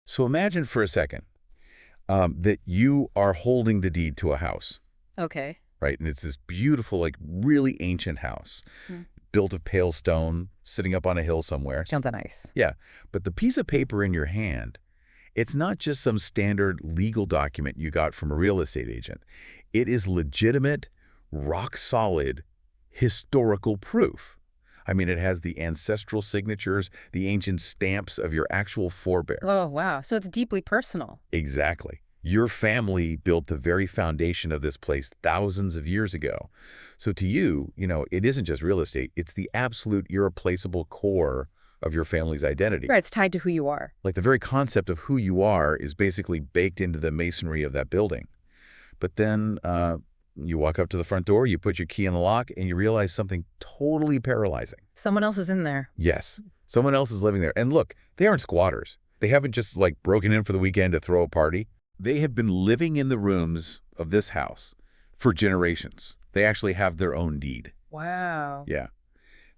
So imagine for a second that you are holding the deed to a house, Okay. right? And it's this beautiful, like really ancient house, Hmm. built of pale stone, sitting up on a hill somewhere. Sounds nice. Yeah, but the piece of paper in your hand, it's not just some standard legal document you got from a real estate agent. It is legitimate, rock-solid, historical proof. I mean, it has the ancestral signatures, the ancient stamps of your actual forebear. Oh, wow. So it's deeply personal. Exactly. Your family built the very foundation of this place thousands of years ago. So to you, it isn't just real estate. It's the absolute irreplaceable core of your family's identity. Right. It's tied to who you are. Like the very concept of who you are is basically baked into the masonry of that building. But then you walk up to the front door, you put your key in the lock, and you realize something totally paralyzing. Someone else is in there. Yes, someone else is living there. And look, they aren't squatters. They haven't just broken in for the weekend to throw a party. They have been living in the rooms of this house for generations. They actually have their own deed. Wow. Yeah.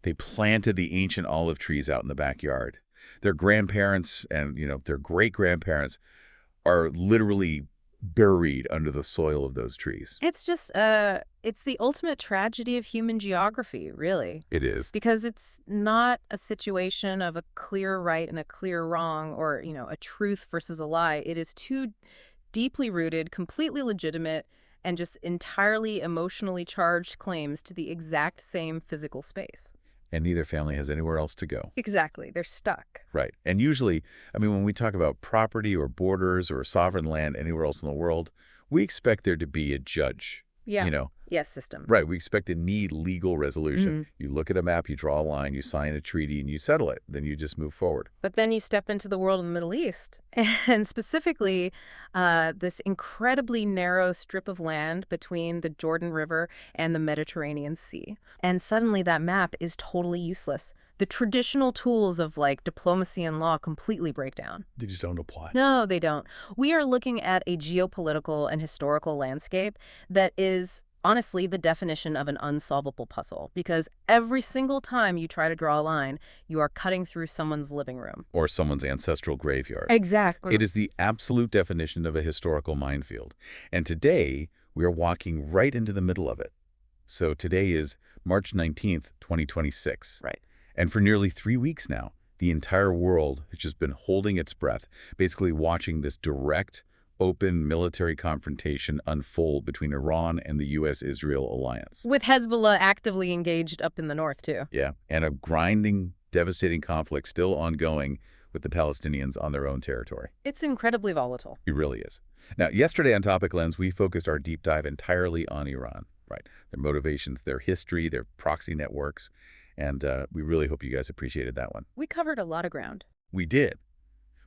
They planted the ancient olive trees out in the backyard. Their grandparents and, their great-grandparents are literally buried under the soil of those trees. It's just, it's the ultimate tragedy of human geography, really. It is. Because it's not a situation of a clear right and a clear wrong or, a truth versus a lie. It is two deeply rooted, completely legitimate, and just entirely emotionally charged claims to the exact same physical space. And neither family has anywhere else to go. Exactly. They're stuck. Right. And usually, when we talk about property or borders or sovereign land anywhere else in the world, we expect there to be a judge. Yeah. Yes, system. Right. We expect to need legal resolution. You look at a map, you draw a line, you sign a treaty, and you settle it. Then you just move forward. But then you step into the world of the Middle East, and specifically this incredibly narrow strip of land between the Jordan River and the Mediterranean Sea. And suddenly that map is totally useless. The traditional tools of diplomacy and law completely break down. They just don't apply. No, they don't. We are looking at a geopolitical and historical landscape that is honestly the definition of an unsolvable puzzle, because every single time you try to draw a line, you are cutting through someone's living room. Or someone's ancestral graveyard. Exactly. It is the absolute definition of a historical minefield. And today, we are walking right into the middle of it. So today is March 19th, 2026. Right. And for nearly 3 weeks now, the entire world has just been holding its breath, basically watching this direct, open military confrontation unfold between Iran and the U.S.-Israel alliance. With Hezbollah actively engaged up in the north, too. Yeah, and a grinding, devastating conflict still ongoing with the Palestinians on their own territory. It's incredibly volatile. It really is. Now, yesterday on Topic Lens, we focused our deep dive entirely on Iran, right? Their motivations, their history, their proxy networks, and we really hope you guys appreciated that one. We covered a lot of ground. We did.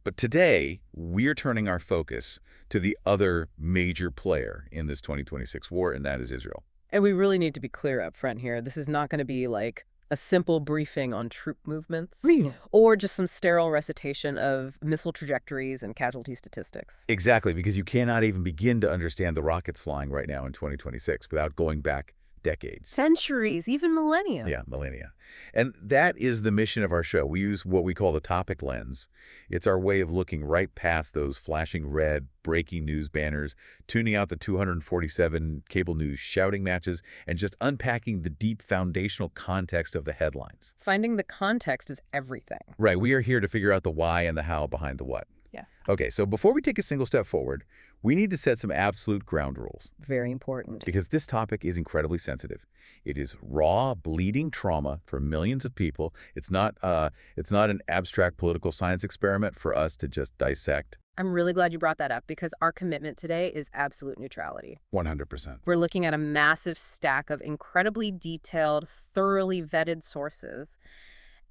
But today, we're turning our focus to the other major player in this 2026 war, and that is Israel. And we really need to be clear up front here. This is not going to be like a simple briefing on troop movements or just some sterile recitation of missile trajectories and casualty statistics. Exactly, because you cannot even begin to understand the rockets flying right now in 2026 without going back decades. Centuries, even millennia. Yeah, millennia. And that is the mission of our show. We use what we call the topic lens. It's our way of looking right past those flashing red, breaking news banners, tuning out the 247 cable news shouting matches, and just unpacking the deep foundational context of the headlines. Finding the context is everything. Right. We are here to figure out the why and the how behind the what. Yeah. Okay, so before we take a single step forward, we need to set some absolute ground rules. Very important. Because this topic is incredibly sensitive. It is raw, bleeding trauma for millions of people. It's not an abstract political science experiment for us to just dissect. I'm really glad you brought that up because our commitment today is absolute neutrality. 100%. We're looking at a massive stack of incredibly detailed, thoroughly vetted sources.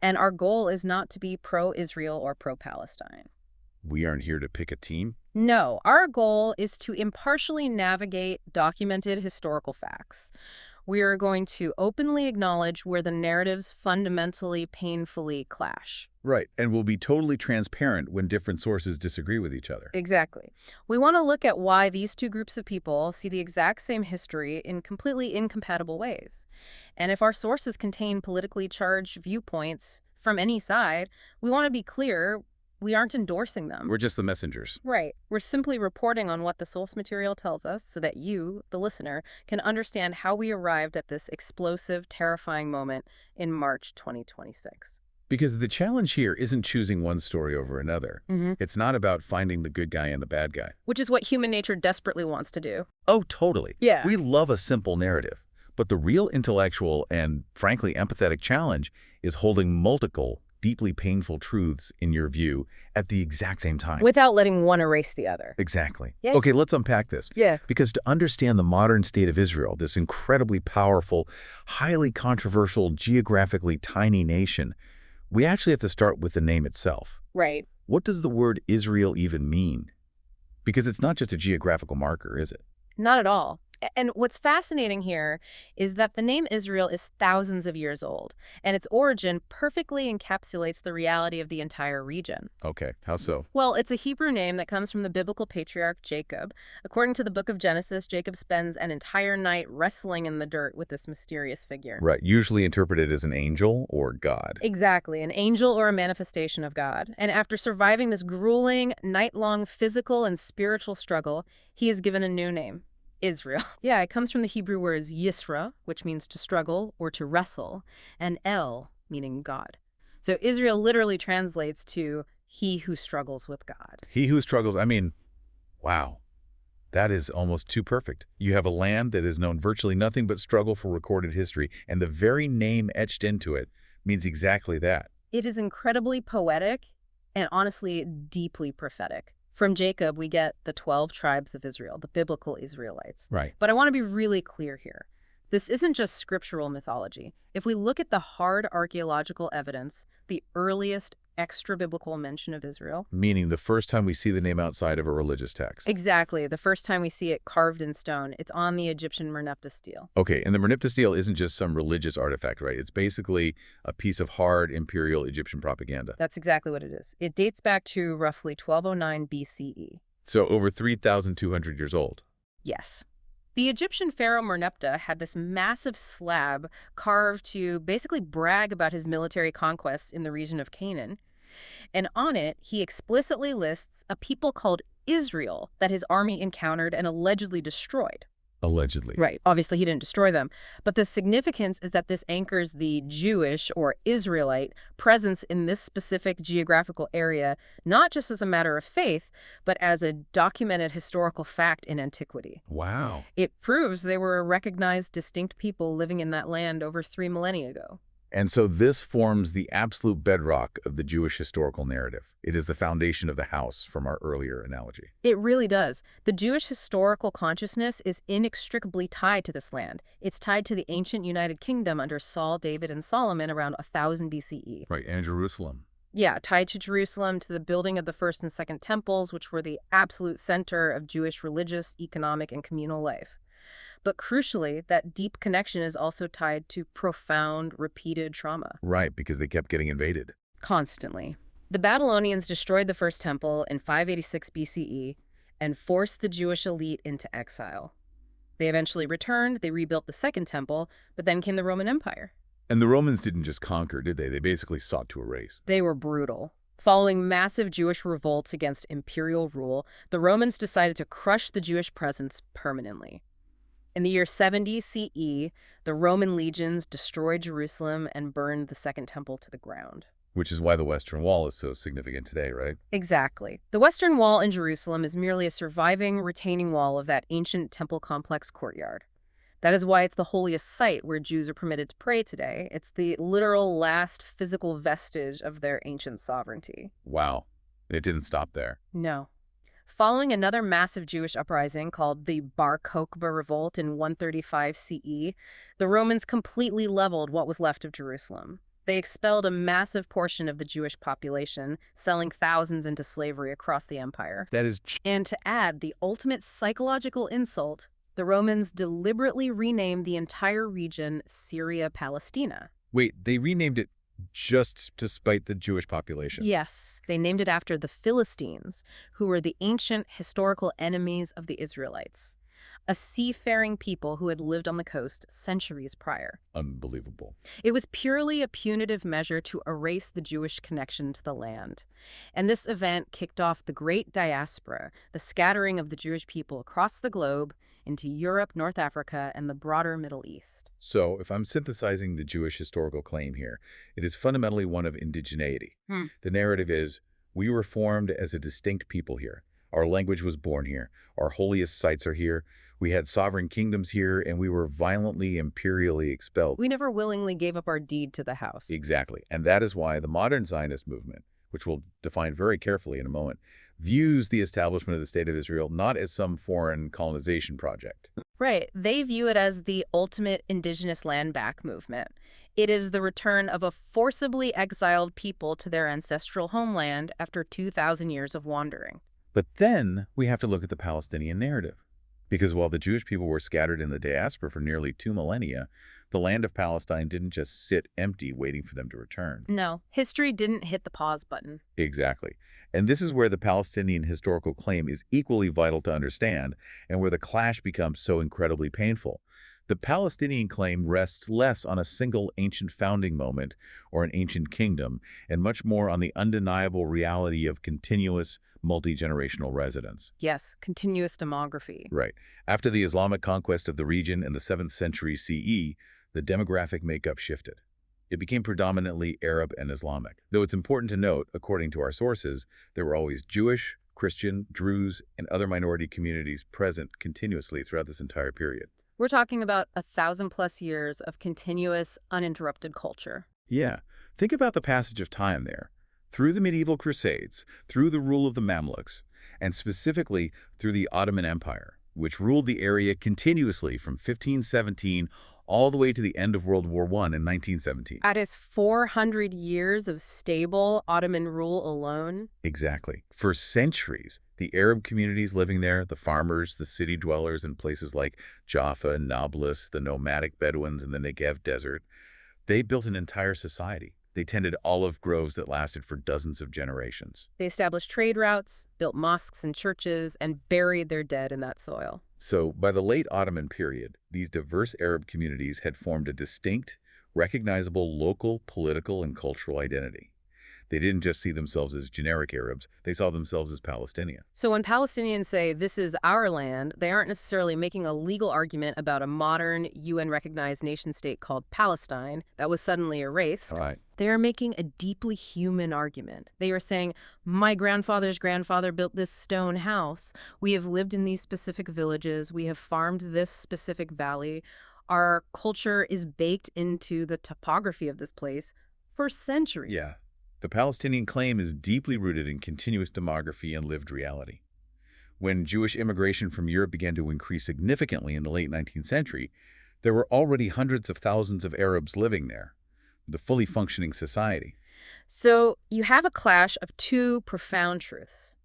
And our goal is not to be pro-Israel or pro-Palestine. We aren't here to pick a team? No, our goal is to impartially navigate documented historical facts. We are going to openly acknowledge where the narratives fundamentally, painfully clash. Right, and we'll be totally transparent when different sources disagree with each other. Exactly. We want to look at why these two groups of people see the exact same history in completely incompatible ways. And if our sources contain politically charged viewpoints from any side, we want to be clear We aren't endorsing them. We're just the messengers. Right. We're simply reporting on what the source material tells us so that you, the listener, can understand how we arrived at this explosive, terrifying moment in March 2026. Because the challenge here isn't choosing one story over another. It's not about finding the good guy and the bad guy. Which is what human nature desperately wants to do. Oh, totally. Yeah. We love a simple narrative. But the real intellectual and, frankly, empathetic challenge is holding multiple, deeply painful truths in your view at the exact same time. Without letting one erase the other. Exactly. Yeah. Okay, let's unpack this. Yeah. Because to understand the modern state of Israel, this incredibly powerful, highly controversial, geographically tiny nation, we actually have to start with the name itself. Right. What does the word Israel even mean? Because it's not just a geographical marker, is it? Not at all. And what's fascinating here is that the name Israel is thousands of years old, and its origin perfectly encapsulates the reality of the entire region. Okay, how so? Well, it's a Hebrew name that comes from the biblical patriarch Jacob. According to the book of Genesis, Jacob spends an entire night wrestling in the dirt with this mysterious figure. Right, usually interpreted as an angel or God. Exactly, an angel or a manifestation of God. And after surviving this grueling, night-long physical and spiritual struggle, he is given a new name. Israel. Yeah, it comes from the Hebrew words Yisra, which means to struggle or to wrestle, and El, meaning God. So Israel literally translates to he who struggles with God. He who struggles, I mean, wow. That is almost too perfect. You have a land that has known virtually nothing but struggle for recorded history, and the very name etched into it means exactly that. It is incredibly poetic and honestly deeply prophetic. From Jacob, we get the 12 tribes of Israel, the biblical Israelites. Right. But I want to be really clear here. This isn't just scriptural mythology. If we look at the hard archaeological evidence, the earliest extra-biblical mention of Israel. Meaning the first time we see the name outside of a religious text. Exactly. The first time we see it carved in stone, it's on the Egyptian Merneptah stele. Okay, and the Merneptah stele isn't just some religious artifact, right? It's basically a piece of hard imperial Egyptian propaganda. That's exactly what it is. It dates back to roughly 1209 BCE. So over 3,200 years old. Yes. The Egyptian pharaoh Merneptah had this massive slab carved to basically brag about his military conquests in the region of Canaan. And on it, he explicitly lists a people called Israel that his army encountered and allegedly destroyed. Allegedly. Right. Obviously, he didn't destroy them. But the significance is that this anchors the Jewish or Israelite presence in this specific geographical area, not just as a matter of faith, but as a documented historical fact in antiquity. Wow. It proves they were a recognized, distinct people living in that land over 3 millennia ago. And so this forms the absolute bedrock of the Jewish historical narrative. It is the foundation of the house from our earlier analogy. It really does. The Jewish historical consciousness is inextricably tied to this land. It's tied to the ancient United Kingdom under Saul, David, and Solomon around 1000 BCE. Right, and Jerusalem. Yeah, tied to Jerusalem, to the building of the first and second temples, which were the absolute center of Jewish religious, economic, and communal life. But crucially, that deep connection is also tied to profound, repeated trauma. Right, because they kept getting invaded. Constantly. The Babylonians destroyed the first temple in 586 BCE and forced the Jewish elite into exile. They eventually returned, they rebuilt the second temple, but then came the Roman Empire. And the Romans didn't just conquer, did they? They basically sought to erase. They were brutal. Following massive Jewish revolts against imperial rule, the Romans decided to crush the Jewish presence permanently. In the year 70 CE, the Roman legions destroyed Jerusalem and burned the Second Temple to the ground. Which is why the Western Wall is so significant today, right? Exactly. The Western Wall in Jerusalem is merely a surviving, retaining wall of that ancient temple complex courtyard. That is why it's the holiest site where Jews are permitted to pray today. It's the literal last physical vestige of their ancient sovereignty. Wow. And it didn't stop there. No. Following another massive Jewish uprising called the Bar Kokhba Revolt in 135 CE, the Romans completely leveled what was left of Jerusalem. They expelled a massive portion of the Jewish population, selling thousands into slavery across the empire. That is... And to add the ultimate psychological insult, the Romans deliberately renamed the entire region Syria-Palestina. Wait, they renamed it just to spite the Jewish population? Yes, they named it after the Philistines, who were the ancient historical enemies of the Israelites. a seafaring people who had lived on the coast centuries prior. Unbelievable. It was purely a punitive measure to erase the Jewish connection to the land. And this event kicked off the Great Diaspora, the scattering of the Jewish people across the globe into Europe, North Africa, and the broader Middle East. So, if I'm synthesizing the Jewish historical claim here, it is fundamentally one of indigeneity. The narrative is, we were formed as a distinct people here. Our language was born here. Our holiest sites are here. We had sovereign kingdoms here, and we were violently, imperially expelled. We never willingly gave up our deed to the house. Exactly. And that is why the modern Zionist movement, which we'll define very carefully in a moment, views the establishment of the State of Israel not as some foreign colonization project. Right. They view it as the ultimate indigenous land back movement. It is the return of a forcibly exiled people to their ancestral homeland after 2,000 years of wandering. But then we have to look at the Palestinian narrative. Because while the Jewish people were scattered in the diaspora for nearly 2 millennia, the land of Palestine didn't just sit empty waiting for them to return. No, history didn't hit the pause button. Exactly. And this is where the Palestinian historical claim is equally vital to understand and where the clash becomes so incredibly painful. The Palestinian claim rests less on a single ancient founding moment or an ancient kingdom and much more on the undeniable reality of continuous multi-generational residence. Yes, continuous demography. Right. After the Islamic conquest of the region in the 7th century CE, the demographic makeup shifted. It became predominantly Arab and Islamic. Though it's important to note, according to our sources, there were always Jewish, Christian, Druze, and other minority communities present continuously throughout this entire period. We're talking about 1,000+ years of continuous, uninterrupted culture. Yeah. Think about the passage of time there. Through the medieval Crusades, through the rule of the Mamluks, and specifically through the Ottoman Empire, which ruled the area continuously from 1517 all the way to the end of World War I in 1917. That is 400 years of stable Ottoman rule alone. Exactly. For centuries, the Arab communities living there, the farmers, the city dwellers in places like Jaffa and Nablus, the nomadic Bedouins in the Negev desert, they built an entire society. They tended olive groves that lasted for dozens of generations. They established trade routes, built mosques and churches, and buried their dead in that soil. So, by the late Ottoman period, these diverse Arab communities had formed a distinct, recognizable local political and cultural identity. They didn't just see themselves as generic Arabs, they saw themselves as Palestinian. So when Palestinians say, this is our land, they aren't necessarily making a legal argument about a modern, UN-recognized nation-state called Palestine that was suddenly erased. Right. They are making a deeply human argument. They are saying, my grandfather's grandfather built this stone house. We have lived in these specific villages. We have farmed this specific valley. Our culture is baked into the topography of this place for centuries. Yeah. The Palestinian claim is deeply rooted in continuous demography and lived reality. When Jewish immigration from Europe began to increase significantly in the late 19th century, there were already hundreds of thousands of Arabs living there, with a fully functioning society. So you have a clash of two profound truths.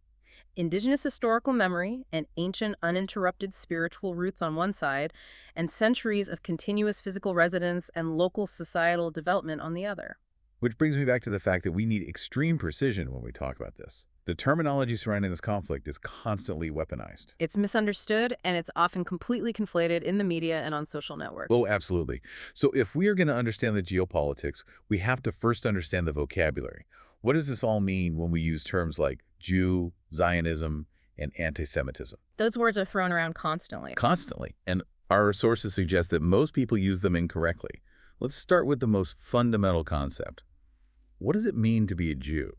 Indigenous historical memory and ancient uninterrupted spiritual roots on one side, and centuries of continuous physical residence and local societal development on the other. Which brings me back to the fact that we need extreme precision when we talk about this. The terminology surrounding this conflict is constantly weaponized. It's misunderstood, and it's often completely conflated in the media and on social networks. Oh, absolutely. So if we are going to understand the geopolitics, we have to first understand the vocabulary. What does this all mean when we use terms like Jew, Zionism, and antisemitism? Those words are thrown around constantly. Constantly. And our sources suggest that most people use them incorrectly. Let's start with the most fundamental concept. What does it mean to be a Jew?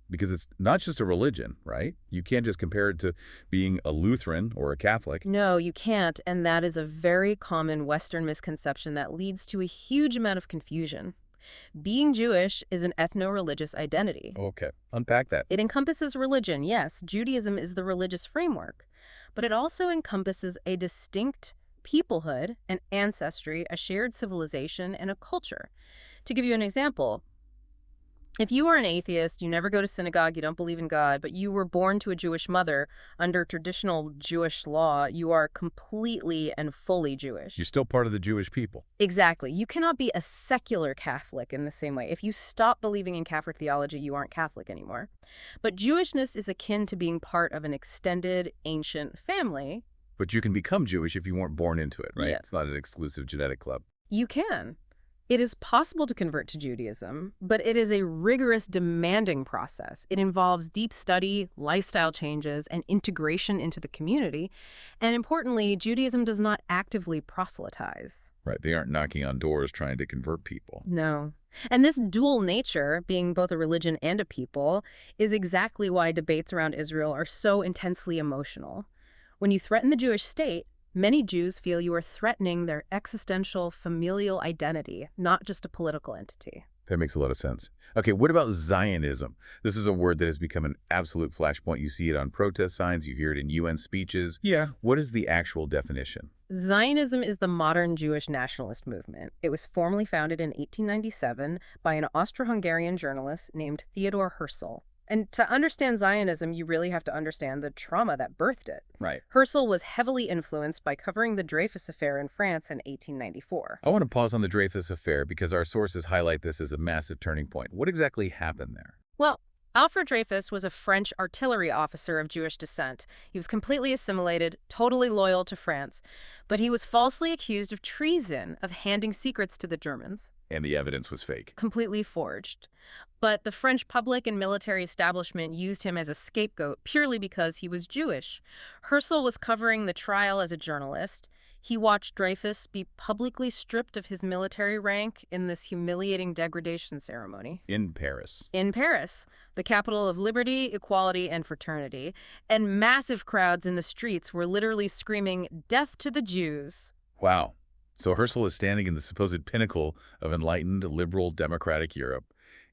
Because it's not just a religion, right? You can't just compare it to being a Lutheran or a Catholic. No, you can't, and that is a very common Western misconception that leads to a huge amount of confusion. Being Jewish is an ethno-religious identity. Okay, unpack that. It encompasses religion, yes. Judaism is the religious framework, but it also encompasses a distinct peoplehood, an ancestry, a shared civilization, and a culture. To give you an example, if you are an atheist, you never go to synagogue, you don't believe in God, but you were born to a Jewish mother under traditional Jewish law, you are completely and fully Jewish. You're still part of the Jewish people. Exactly. You cannot be a secular Catholic in the same way. If you stop believing in Catholic theology, you aren't Catholic anymore. But Jewishness is akin to being part of an extended, ancient family. But you can become Jewish if you weren't born into it, right? Yeah. It's not an exclusive genetic club. You can. It is possible to convert to Judaism, but it is a rigorous, demanding process. It involves deep study, lifestyle changes, and integration into the community. And importantly, Judaism does not actively proselytize. Right, they aren't knocking on doors trying to convert people. No. And this dual nature, being both a religion and a people, is exactly why debates around Israel are so intensely emotional. When you threaten the Jewish state, many Jews feel you are threatening their existential familial identity, not just a political entity. That makes a lot of sense. Okay, what about Zionism? This is a word that has become an absolute flashpoint. You see it on protest signs, you hear it in UN speeches. Yeah. What is the actual definition? Zionism is the modern Jewish nationalist movement. It was formally founded in 1897 by an Austro-Hungarian journalist named Theodor Herzl. And to understand Zionism, you really have to understand the trauma that birthed it. Right. Herzl was heavily influenced by covering the Dreyfus Affair in France in 1894. I want to pause on the Dreyfus Affair because our sources highlight this as a massive turning point. What exactly happened there? Well, Alfred Dreyfus was a French artillery officer of Jewish descent. He was completely assimilated, totally loyal to France, but he was falsely accused of treason, of handing secrets to the Germans. And the evidence was fake. Completely forged. But the French public and military establishment used him as a scapegoat purely because he was Jewish. Herzl was covering the trial as a journalist. He watched Dreyfus be publicly stripped of his military rank in this humiliating degradation ceremony. In Paris. In Paris, the capital of liberty, equality, and fraternity. And massive crowds in the streets were literally screaming, "Death to the Jews." Wow. So Herzl is standing in the supposed pinnacle of enlightened, liberal, democratic Europe,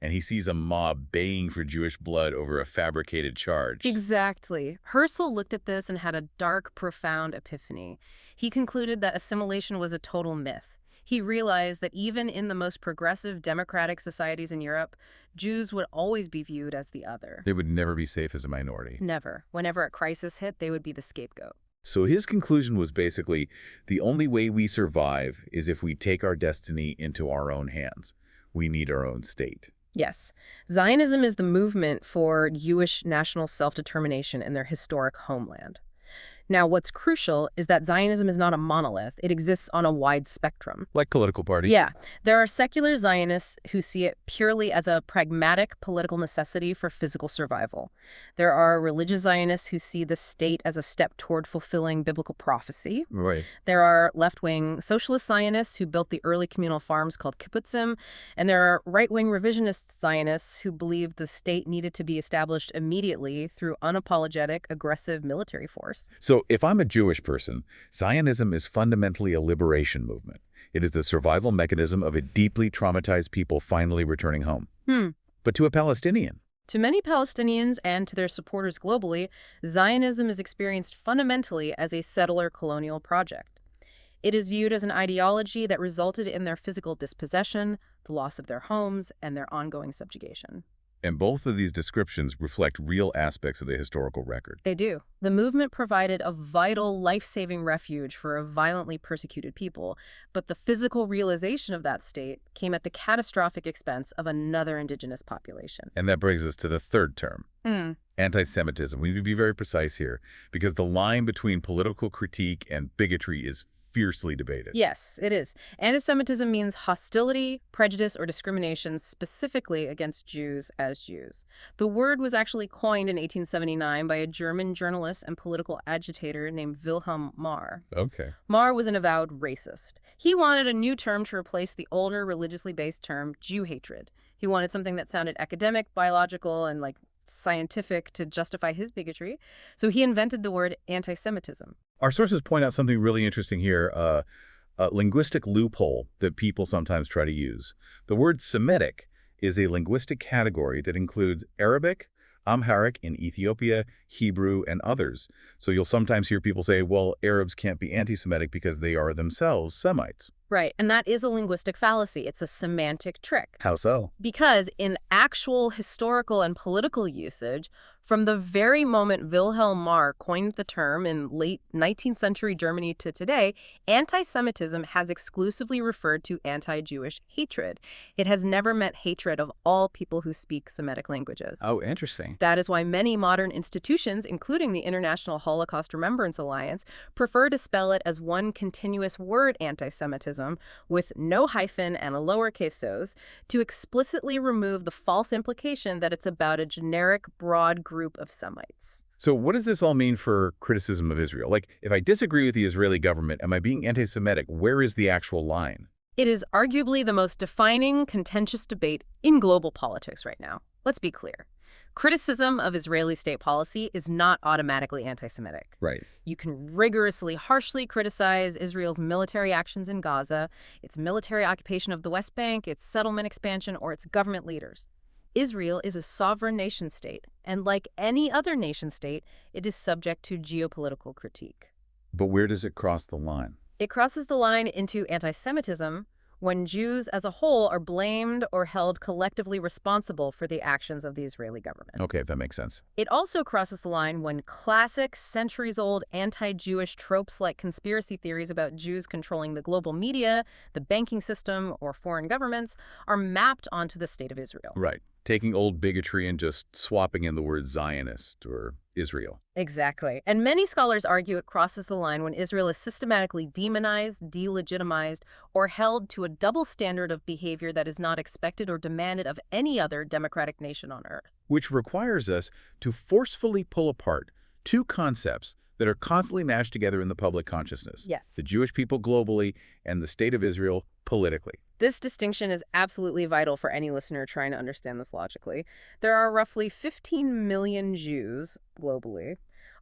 and he sees a mob baying for Jewish blood over a fabricated charge. Exactly. Herzl looked at this and had a dark, profound epiphany. He concluded that assimilation was a total myth. He realized that even in the most progressive democratic societies in Europe, Jews would always be viewed as the other. They would never be safe as a minority. Never. Whenever a crisis hit, they would be the scapegoat. So his conclusion was basically, the only way we survive is if we take our destiny into our own hands. We need our own state. Yes. Zionism is the movement for Jewish national self-determination in their historic homeland. Now, what's crucial is that Zionism is not a monolith. It exists on a wide spectrum. Like political parties? Yeah. There are secular Zionists who see it purely as a pragmatic political necessity for physical survival. There are religious Zionists who see the state as a step toward fulfilling biblical prophecy. Right. There are left-wing socialist Zionists who built the early communal farms called kibbutzim, and there are right-wing revisionist Zionists who believed the state needed to be established immediately through unapologetic, aggressive military force. So if I'm a Jewish person, Zionism is fundamentally a liberation movement. It is the survival mechanism of a deeply traumatized people finally returning home. But to a Palestinian? To many Palestinians and to their supporters globally, Zionism is experienced fundamentally as a settler colonial project. It is viewed as an ideology that resulted in their physical dispossession, the loss of their homes, and their ongoing subjugation. And both of these descriptions reflect real aspects of the historical record. They do. The movement provided a vital, life-saving refuge for a violently persecuted people, but the physical realization of that state came at the catastrophic expense of another indigenous population. And that brings us to the third term, antisemitism. We need to be very precise here, because the line between political critique and bigotry is fiercely debated. Yes, it is. Antisemitism means hostility, prejudice, or discrimination specifically against Jews as Jews. The word was actually coined in 1879 by a German journalist and political agitator named Wilhelm Marr. Okay. Marr was an avowed racist. He wanted a new term to replace the older religiously based term Jew hatred. He wanted something that sounded academic, biological, and scientific to justify his bigotry. So he invented the word anti-Semitism. Our sources point out something really interesting here, a linguistic loophole that people sometimes try to use. The word Semitic is a linguistic category that includes Arabic, Amharic in Ethiopia, Hebrew, and others. So you'll sometimes hear people say, well, Arabs can't be anti-Semitic because they are themselves Semites. Right, and that is a linguistic fallacy. It's a semantic trick. How so? Because in actual historical and political usage, from the very moment Wilhelm Marr coined the term in late 19th century Germany to today, anti-Semitism has exclusively referred to anti-Jewish hatred. It has never meant hatred of all people who speak Semitic languages. Oh, interesting. That is why many modern institutions, including the International Holocaust Remembrance Alliance, prefer to spell it as one continuous word, anti-Semitism, with no hyphen and a lowercase os, to explicitly remove the false implication that it's about a generic, broad group of Semites. So what does this all mean for criticism of Israel? Like, if I disagree with the Israeli government, am I being anti-Semitic? Where is the actual line? It is arguably the most defining, contentious debate in global politics right now. Let's be clear. Criticism of Israeli state policy is not automatically anti-Semitic. Right. You can rigorously, harshly criticize Israel's military actions in Gaza, its military occupation of the West Bank, its settlement expansion, or its government leaders. Israel is a sovereign nation-state, and like any other nation-state, it is subject to geopolitical critique. But where does it cross the line? It crosses the line into anti-Semitism when Jews as a whole are blamed or held collectively responsible for the actions of the Israeli government. Okay, that makes sense. It also crosses the line when classic, centuries-old anti-Jewish tropes like conspiracy theories about Jews controlling the global media, the banking system, or foreign governments are mapped onto the state of Israel. Right. Taking old bigotry and just swapping in the word Zionist or Israel. Exactly. And many scholars argue it crosses the line when Israel is systematically demonized, delegitimized, or held to a double standard of behavior that is not expected or demanded of any other democratic nation on earth. Which requires us to forcefully pull apart two concepts that are constantly mashed together in the public consciousness. Yes. The Jewish people globally and the state of Israel politically. This distinction is absolutely vital for any listener trying to understand this logically. There are roughly 15 million Jews globally.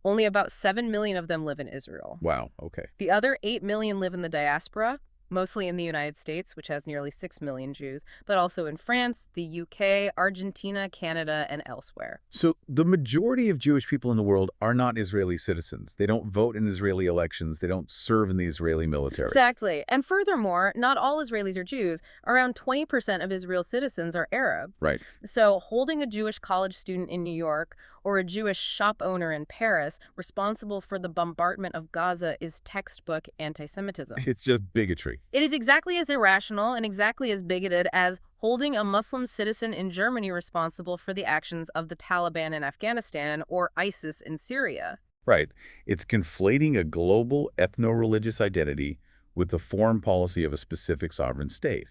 Only about 7 million of them live in Israel. Wow, okay. The other 8 million live in the diaspora, mostly in the United States, which has nearly 6 million Jews, but also in France, the UK, Argentina, Canada, and elsewhere. So the majority of Jewish people in the world are not Israeli citizens. They don't vote in Israeli elections. They don't serve in the Israeli military. Exactly. And furthermore, not all Israelis are Jews. Around 20% of Israel's citizens are Arab. Right. So holding a Jewish college student in New York or a Jewish shop owner in Paris responsible for the bombardment of Gaza is textbook anti-Semitism. It's just bigotry. It is exactly as irrational and exactly as bigoted as holding a Muslim citizen in Germany responsible for the actions of the Taliban in Afghanistan or ISIS in Syria. Right. It's conflating a global ethno-religious identity with the foreign policy of a specific sovereign state.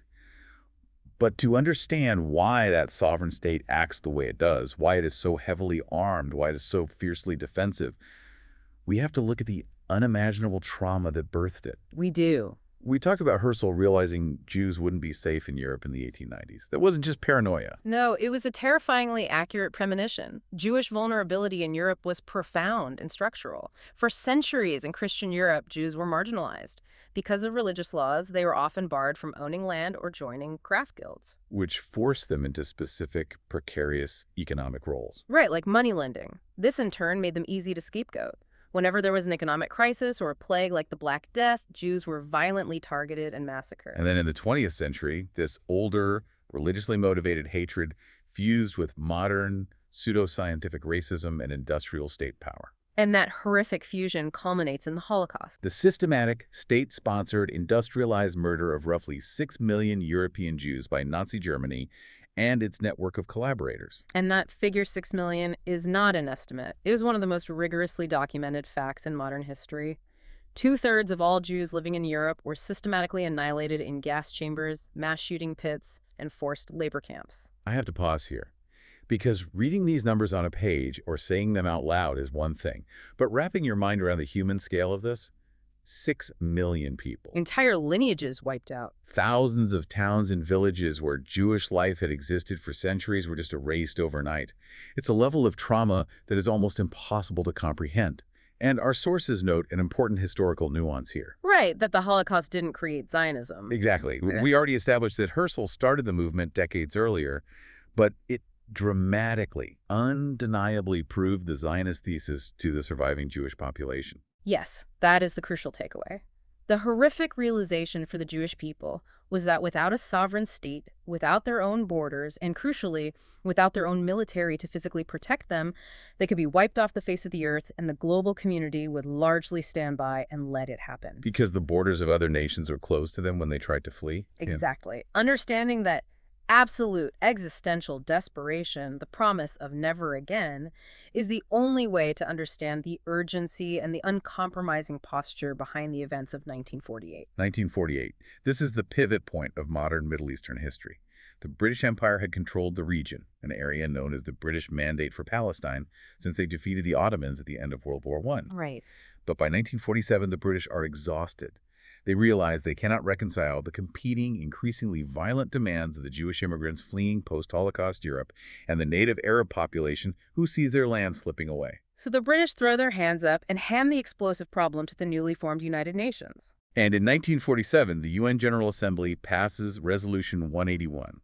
But to understand why that sovereign state acts the way it does, why it is so heavily armed, why it is so fiercely defensive, we have to look at the unimaginable trauma that birthed it. We do. We talked about Herzl realizing Jews wouldn't be safe in Europe in the 1890s. That wasn't just paranoia. No, it was a terrifyingly accurate premonition. Jewish vulnerability in Europe was profound and structural. For centuries in Christian Europe, Jews were marginalized. Because of religious laws, they were often barred from owning land or joining craft guilds. Which forced them into specific, precarious economic roles. Right, like money lending. This in turn made them easy to scapegoat. Whenever there was an economic crisis or a plague like the Black Death, Jews were violently targeted and massacred. And then in the 20th century, this older, religiously motivated hatred fused with modern, pseudoscientific racism and industrial state power. And that horrific fusion culminates in the Holocaust. The systematic, state-sponsored, industrialized murder of roughly 6 million European Jews by Nazi Germany and its network of collaborators. And that figure 6 million is not an estimate. It is one of the most rigorously documented facts in modern history. 2/3 of all Jews living in Europe were systematically annihilated in gas chambers, mass shooting pits, and forced labor camps. I have to pause here, because reading these numbers on a page or saying them out loud is one thing, but wrapping your mind around the human scale of this, 6 million people. Entire lineages wiped out. Thousands of towns and villages where Jewish life had existed for centuries were just erased overnight. It's a level of trauma that is almost impossible to comprehend. And our sources note an important historical nuance here. Right, that the Holocaust didn't create Zionism. Exactly. We already established that Herzl started the movement decades earlier, but it dramatically, undeniably proved the Zionist thesis to the surviving Jewish population. Yes, that is the crucial takeaway. The horrific realization for the Jewish people was that without a sovereign state, without their own borders, and crucially, without their own military to physically protect them, they could be wiped off the face of the earth and the global community would largely stand by and let it happen. Because the borders of other nations were closed to them when they tried to flee? Exactly. Understanding that absolute existential desperation, the promise of never again, is the only way to understand the urgency and the uncompromising posture behind the events of 1948. 1948. This is the pivot point of modern Middle Eastern history. The British Empire had controlled the region, an area known as the British Mandate for Palestine, since they defeated the Ottomans at the end of World War I. Right. But by 1947, the British are exhausted. They realize they cannot reconcile the competing, increasingly violent demands of the Jewish immigrants fleeing post-Holocaust Europe and the native Arab population who sees their land slipping away. So the British throw their hands up and hand the explosive problem to the newly formed United Nations. And in 1947, the UN General Assembly passes Resolution 181.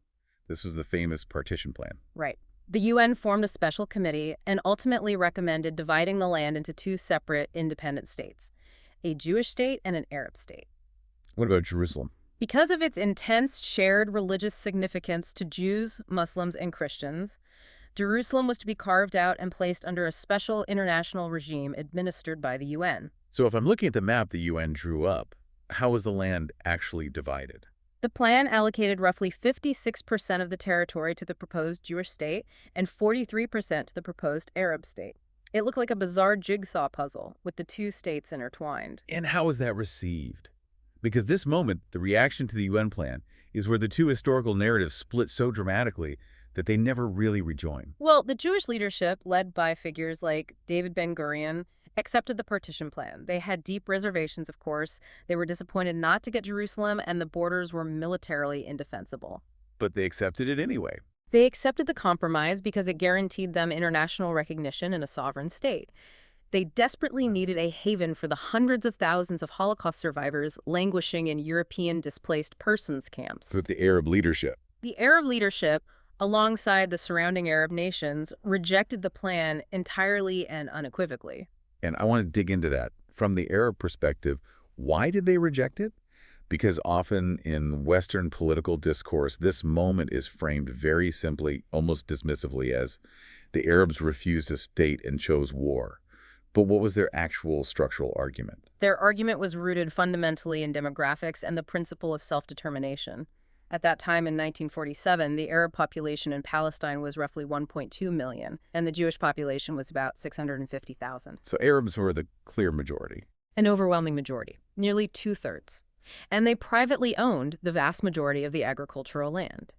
This was the famous partition plan. Right. The UN formed a special committee and ultimately recommended dividing the land into two separate independent states, a Jewish state and an Arab state. What about Jerusalem? Because of its intense shared religious significance to Jews, Muslims, and Christians, Jerusalem was to be carved out and placed under a special international regime administered by the UN. So if I'm looking at the map the UN drew up, how was the land actually divided? The plan allocated roughly 56% of the territory to the proposed Jewish state and 43% to the proposed Arab state. It looked like a bizarre jigsaw puzzle with the two states intertwined. And how was that received? Because this moment, the reaction to the UN plan, is where the two historical narratives split so dramatically that they never really rejoin. Well, the Jewish leadership, led by figures like David Ben-Gurion, accepted the partition plan. They had deep reservations, of course. They were disappointed not to get Jerusalem, and the borders were militarily indefensible. But they accepted it anyway. They accepted the compromise because it guaranteed them international recognition in a sovereign state. They desperately needed a haven for the hundreds of thousands of Holocaust survivors languishing in European displaced persons camps. With the Arab leadership. The Arab leadership, alongside the surrounding Arab nations, rejected the plan entirely and unequivocally. And I want to dig into that. From the Arab perspective, why did they reject it? Because often in Western political discourse, this moment is framed very simply, almost dismissively, as the Arabs refused a state and chose war. But what was their actual structural argument? Their argument was rooted fundamentally in demographics and the principle of self-determination. At that time in 1947, the Arab population in Palestine was roughly 1.2 million, and the Jewish population was about 650,000. So Arabs were the clear majority. An overwhelming majority, nearly two-thirds. And they privately owned the vast majority of the agricultural land.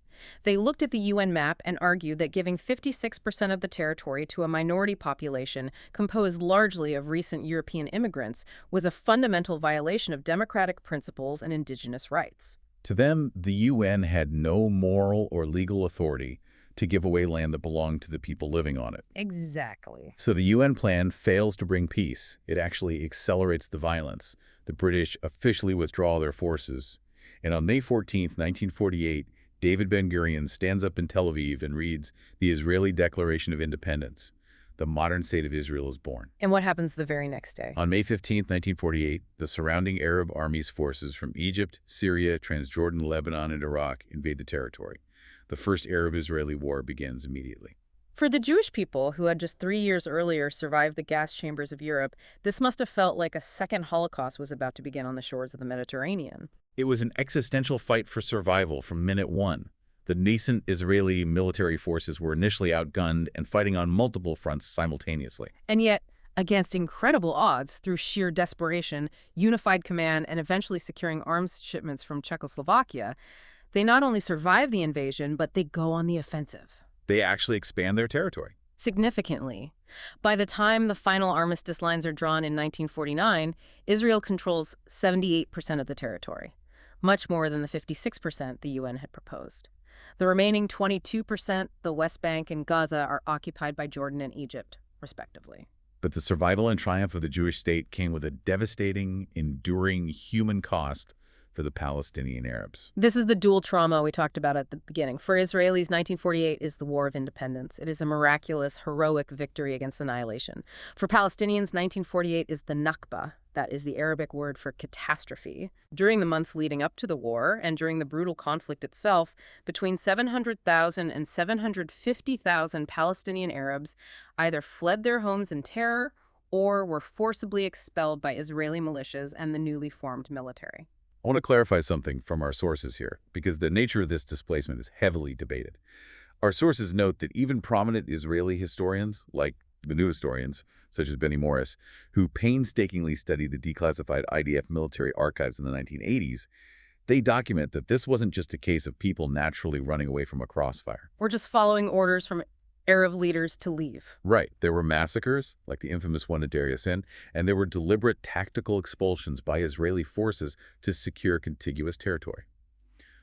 They looked at the UN map and argued that giving 56% of the territory to a minority population composed largely of recent European immigrants was a fundamental violation of democratic principles and indigenous rights. To them, the UN had no moral or legal authority to give away land that belonged to the people living on it. Exactly. So the UN plan fails to bring peace. It actually accelerates the violence. The British officially withdraw their forces. And on May 14, 1948, David Ben-Gurion stands up in Tel Aviv and reads the Israeli Declaration of Independence. The modern state of Israel is born. And what happens the very next day? On May 15, 1948, the surrounding Arab armies' forces from Egypt, Syria, Transjordan, Lebanon, and Iraq invade the territory. The first Arab-Israeli war begins immediately. For the Jewish people, who had just 3 years earlier survived the gas chambers of Europe, this must have felt like a second Holocaust was about to begin on the shores of the Mediterranean. It was an existential fight for survival from minute one. The nascent Israeli military forces were initially outgunned and fighting on multiple fronts simultaneously. And yet, against incredible odds, through sheer desperation, unified command, and eventually securing arms shipments from Czechoslovakia, they not only survive the invasion, but they go on the offensive. They actually expand their territory. Significantly. By the time the final armistice lines are drawn in 1949, Israel controls 78% of the territory, much more than the 56% the UN had proposed. The remaining 22%, the West Bank and Gaza, are occupied by Jordan and Egypt, respectively. But the survival and triumph of the Jewish state came with a devastating, enduring human cost for the Palestinian Arabs. This is the dual trauma we talked about at the beginning. For Israelis, 1948 is the War of Independence. It is a miraculous, heroic victory against annihilation. For Palestinians, 1948 is the Nakba. That is the Arabic word for catastrophe. During the months leading up to the war, and during the brutal conflict itself, between 700,000 and 750,000 Palestinian Arabs either fled their homes in terror or were forcibly expelled by Israeli militias and the newly formed military. I want to clarify something from our sources here, because the nature of this displacement is heavily debated. Our sources note that even prominent Israeli historians, like the new historians, such as Benny Morris, who painstakingly studied the declassified IDF military archives in the 1980s, they document that this wasn't just a case of people naturally running away from a crossfire. Or just following orders from Arab leaders to leave. Right. There were massacres, like the infamous one at Deir Yassin, and there were deliberate tactical expulsions by Israeli forces to secure contiguous territory.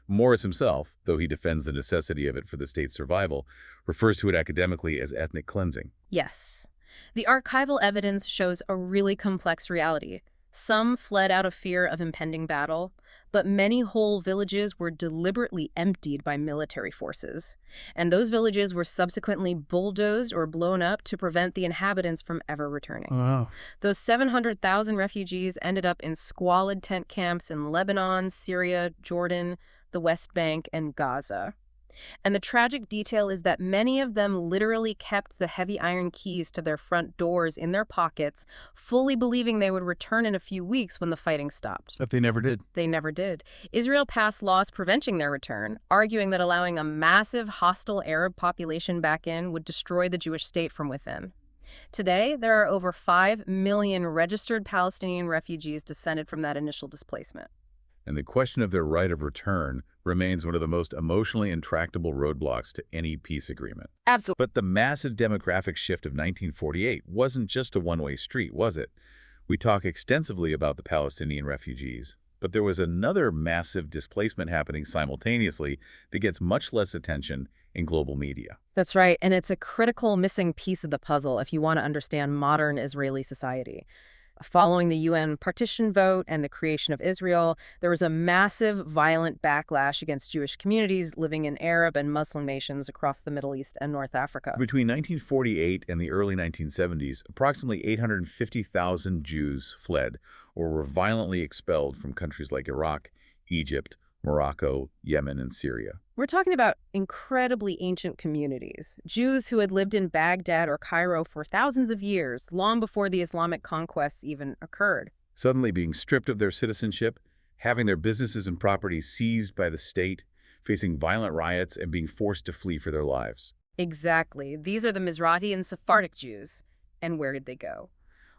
Morris himself, though he defends the necessity of it for the state's survival, refers to it academically as ethnic cleansing. Yes. The archival evidence shows a really complex reality. Some fled out of fear of impending battle, but many whole villages were deliberately emptied by military forces. And those villages were subsequently bulldozed or blown up to prevent the inhabitants from ever returning. Wow. Those 700,000 refugees ended up in squalid tent camps in Lebanon, Syria, Jordan, the West Bank, and Gaza. And the tragic detail is that many of them literally kept the heavy iron keys to their front doors in their pockets, fully believing they would return in a few weeks when the fighting stopped. But they never did. They never did. Israel passed laws preventing their return, arguing that allowing a massive hostile Arab population back in would destroy the Jewish state from within. Today, there are over 5 million registered Palestinian refugees descended from that initial displacement. And the question of their right of return remains one of the most emotionally intractable roadblocks to any peace agreement. Absolutely. But the massive demographic shift of 1948 wasn't just a one-way street, was it? We talk extensively about the Palestinian refugees, but there was another massive displacement happening simultaneously that gets much less attention in global media. That's right, and it's a critical missing piece of the puzzle if you want to understand modern Israeli society. Following the UN partition vote and the creation of Israel, there was a massive, violent backlash against Jewish communities living in Arab and Muslim nations across the Middle East and North Africa. Between 1948 and the early 1970s, approximately 850,000 Jews fled or were violently expelled from countries like Iraq, Egypt, Morocco, Yemen, and Syria. We're talking about incredibly ancient communities, Jews who had lived in Baghdad or Cairo for thousands of years, long before the Islamic conquests even occurred. Suddenly being stripped of their citizenship, having their businesses and properties seized by the state, facing violent riots, and being forced to flee for their lives. Exactly. These are the Mizrahi and Sephardic Jews. And where did they go?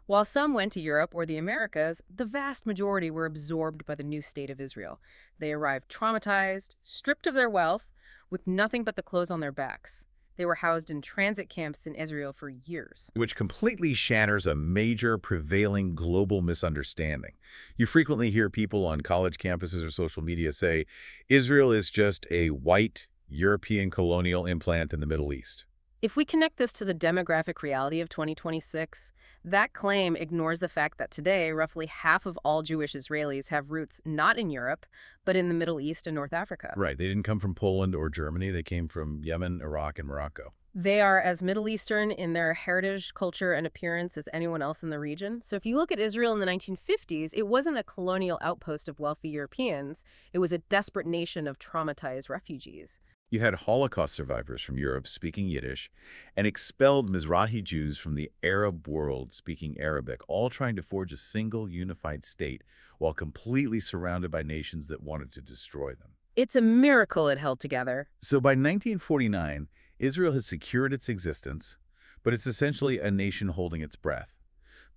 While some went to Europe or the Americas, the vast majority were absorbed by the new state of Israel. They arrived traumatized, stripped of their wealth, with nothing but the clothes on their backs. They were housed in transit camps in Israel for years. Which completely shatters a major prevailing global misunderstanding. You frequently hear people on college campuses or social media say, Israel is just a white European colonial implant in the Middle East. If we connect this to the demographic reality of 2026, that claim ignores the fact that today, roughly half of all Jewish Israelis have roots not in Europe, but in the Middle East and North Africa. Right. They didn't come from Poland or Germany. They came from Yemen, Iraq, and Morocco. They are as Middle Eastern in their heritage, culture, and appearance as anyone else in the region. So if you look at Israel in the 1950s, it wasn't a colonial outpost of wealthy Europeans. It was a desperate nation of traumatized refugees. You had Holocaust survivors from Europe speaking Yiddish and expelled Mizrahi Jews from the Arab world speaking Arabic, all trying to forge a single unified state while completely surrounded by nations that wanted to destroy them. It's a miracle it held together. So by 1949, Israel has secured its existence, but it's essentially a nation holding its breath.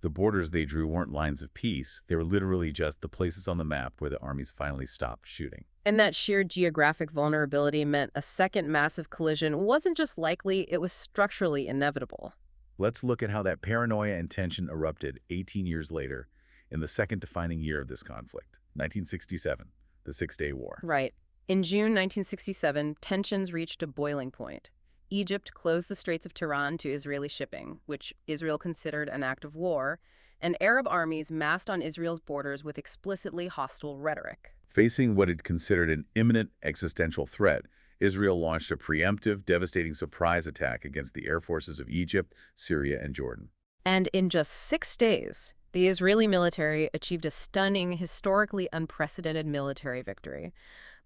The borders they drew weren't lines of peace. They were literally just the places on the map where the armies finally stopped shooting. And that sheer geographic vulnerability meant a second massive collision wasn't just likely, it was structurally inevitable. Let's look at how that paranoia and tension erupted 18 years later in the second defining year of this conflict, 1967, the Six-Day War. Right. In June 1967, tensions reached a boiling point. Egypt closed the Straits of Tiran to Israeli shipping, which Israel considered an act of war, and Arab armies massed on Israel's borders with explicitly hostile rhetoric. Facing what it considered an imminent existential threat, Israel launched a preemptive, devastating surprise attack against the air forces of Egypt, Syria, and Jordan. And in just 6 days, the Israeli military achieved a stunning, historically unprecedented military victory.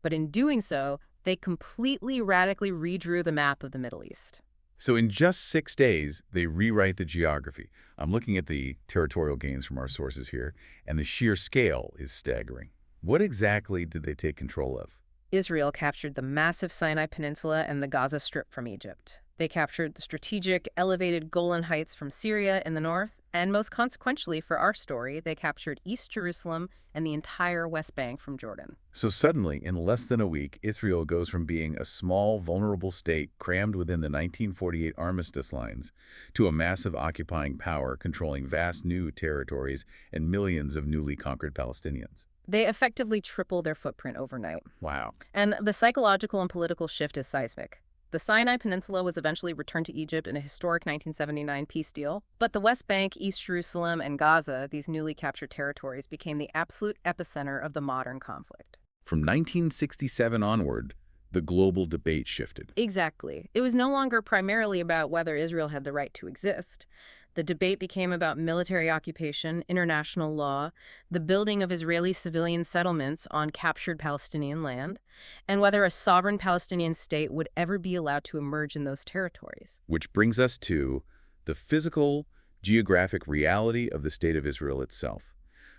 But in doing so, they completely radically redrew the map of the Middle East. So in just 6 days, they rewrite the geography. I'm looking at the territorial gains from our sources here, and the sheer scale is staggering. What exactly did they take control of? Israel captured the massive Sinai Peninsula and the Gaza Strip from Egypt. They captured the strategic, elevated Golan Heights from Syria in the north, and most consequentially for our story, they captured East Jerusalem and the entire West Bank from Jordan. So suddenly, in less than a week, Israel goes from being a small, vulnerable state crammed within the 1948 armistice lines to a massive occupying power controlling vast new territories and millions of newly conquered Palestinians. They effectively triple their footprint overnight. Wow. And the psychological and political shift is seismic. The Sinai Peninsula was eventually returned to Egypt in a historic 1979 peace deal, but the West Bank, East Jerusalem, and Gaza, these newly captured territories, became the absolute epicenter of the modern conflict. From 1967 onward, the global debate shifted. Exactly. It was no longer primarily about whether Israel had the right to exist. The debate became about military occupation, international law, the building of Israeli civilian settlements on captured Palestinian land, and whether a sovereign Palestinian state would ever be allowed to emerge in those territories. Which brings us to the physical, geographic reality of the State of Israel itself.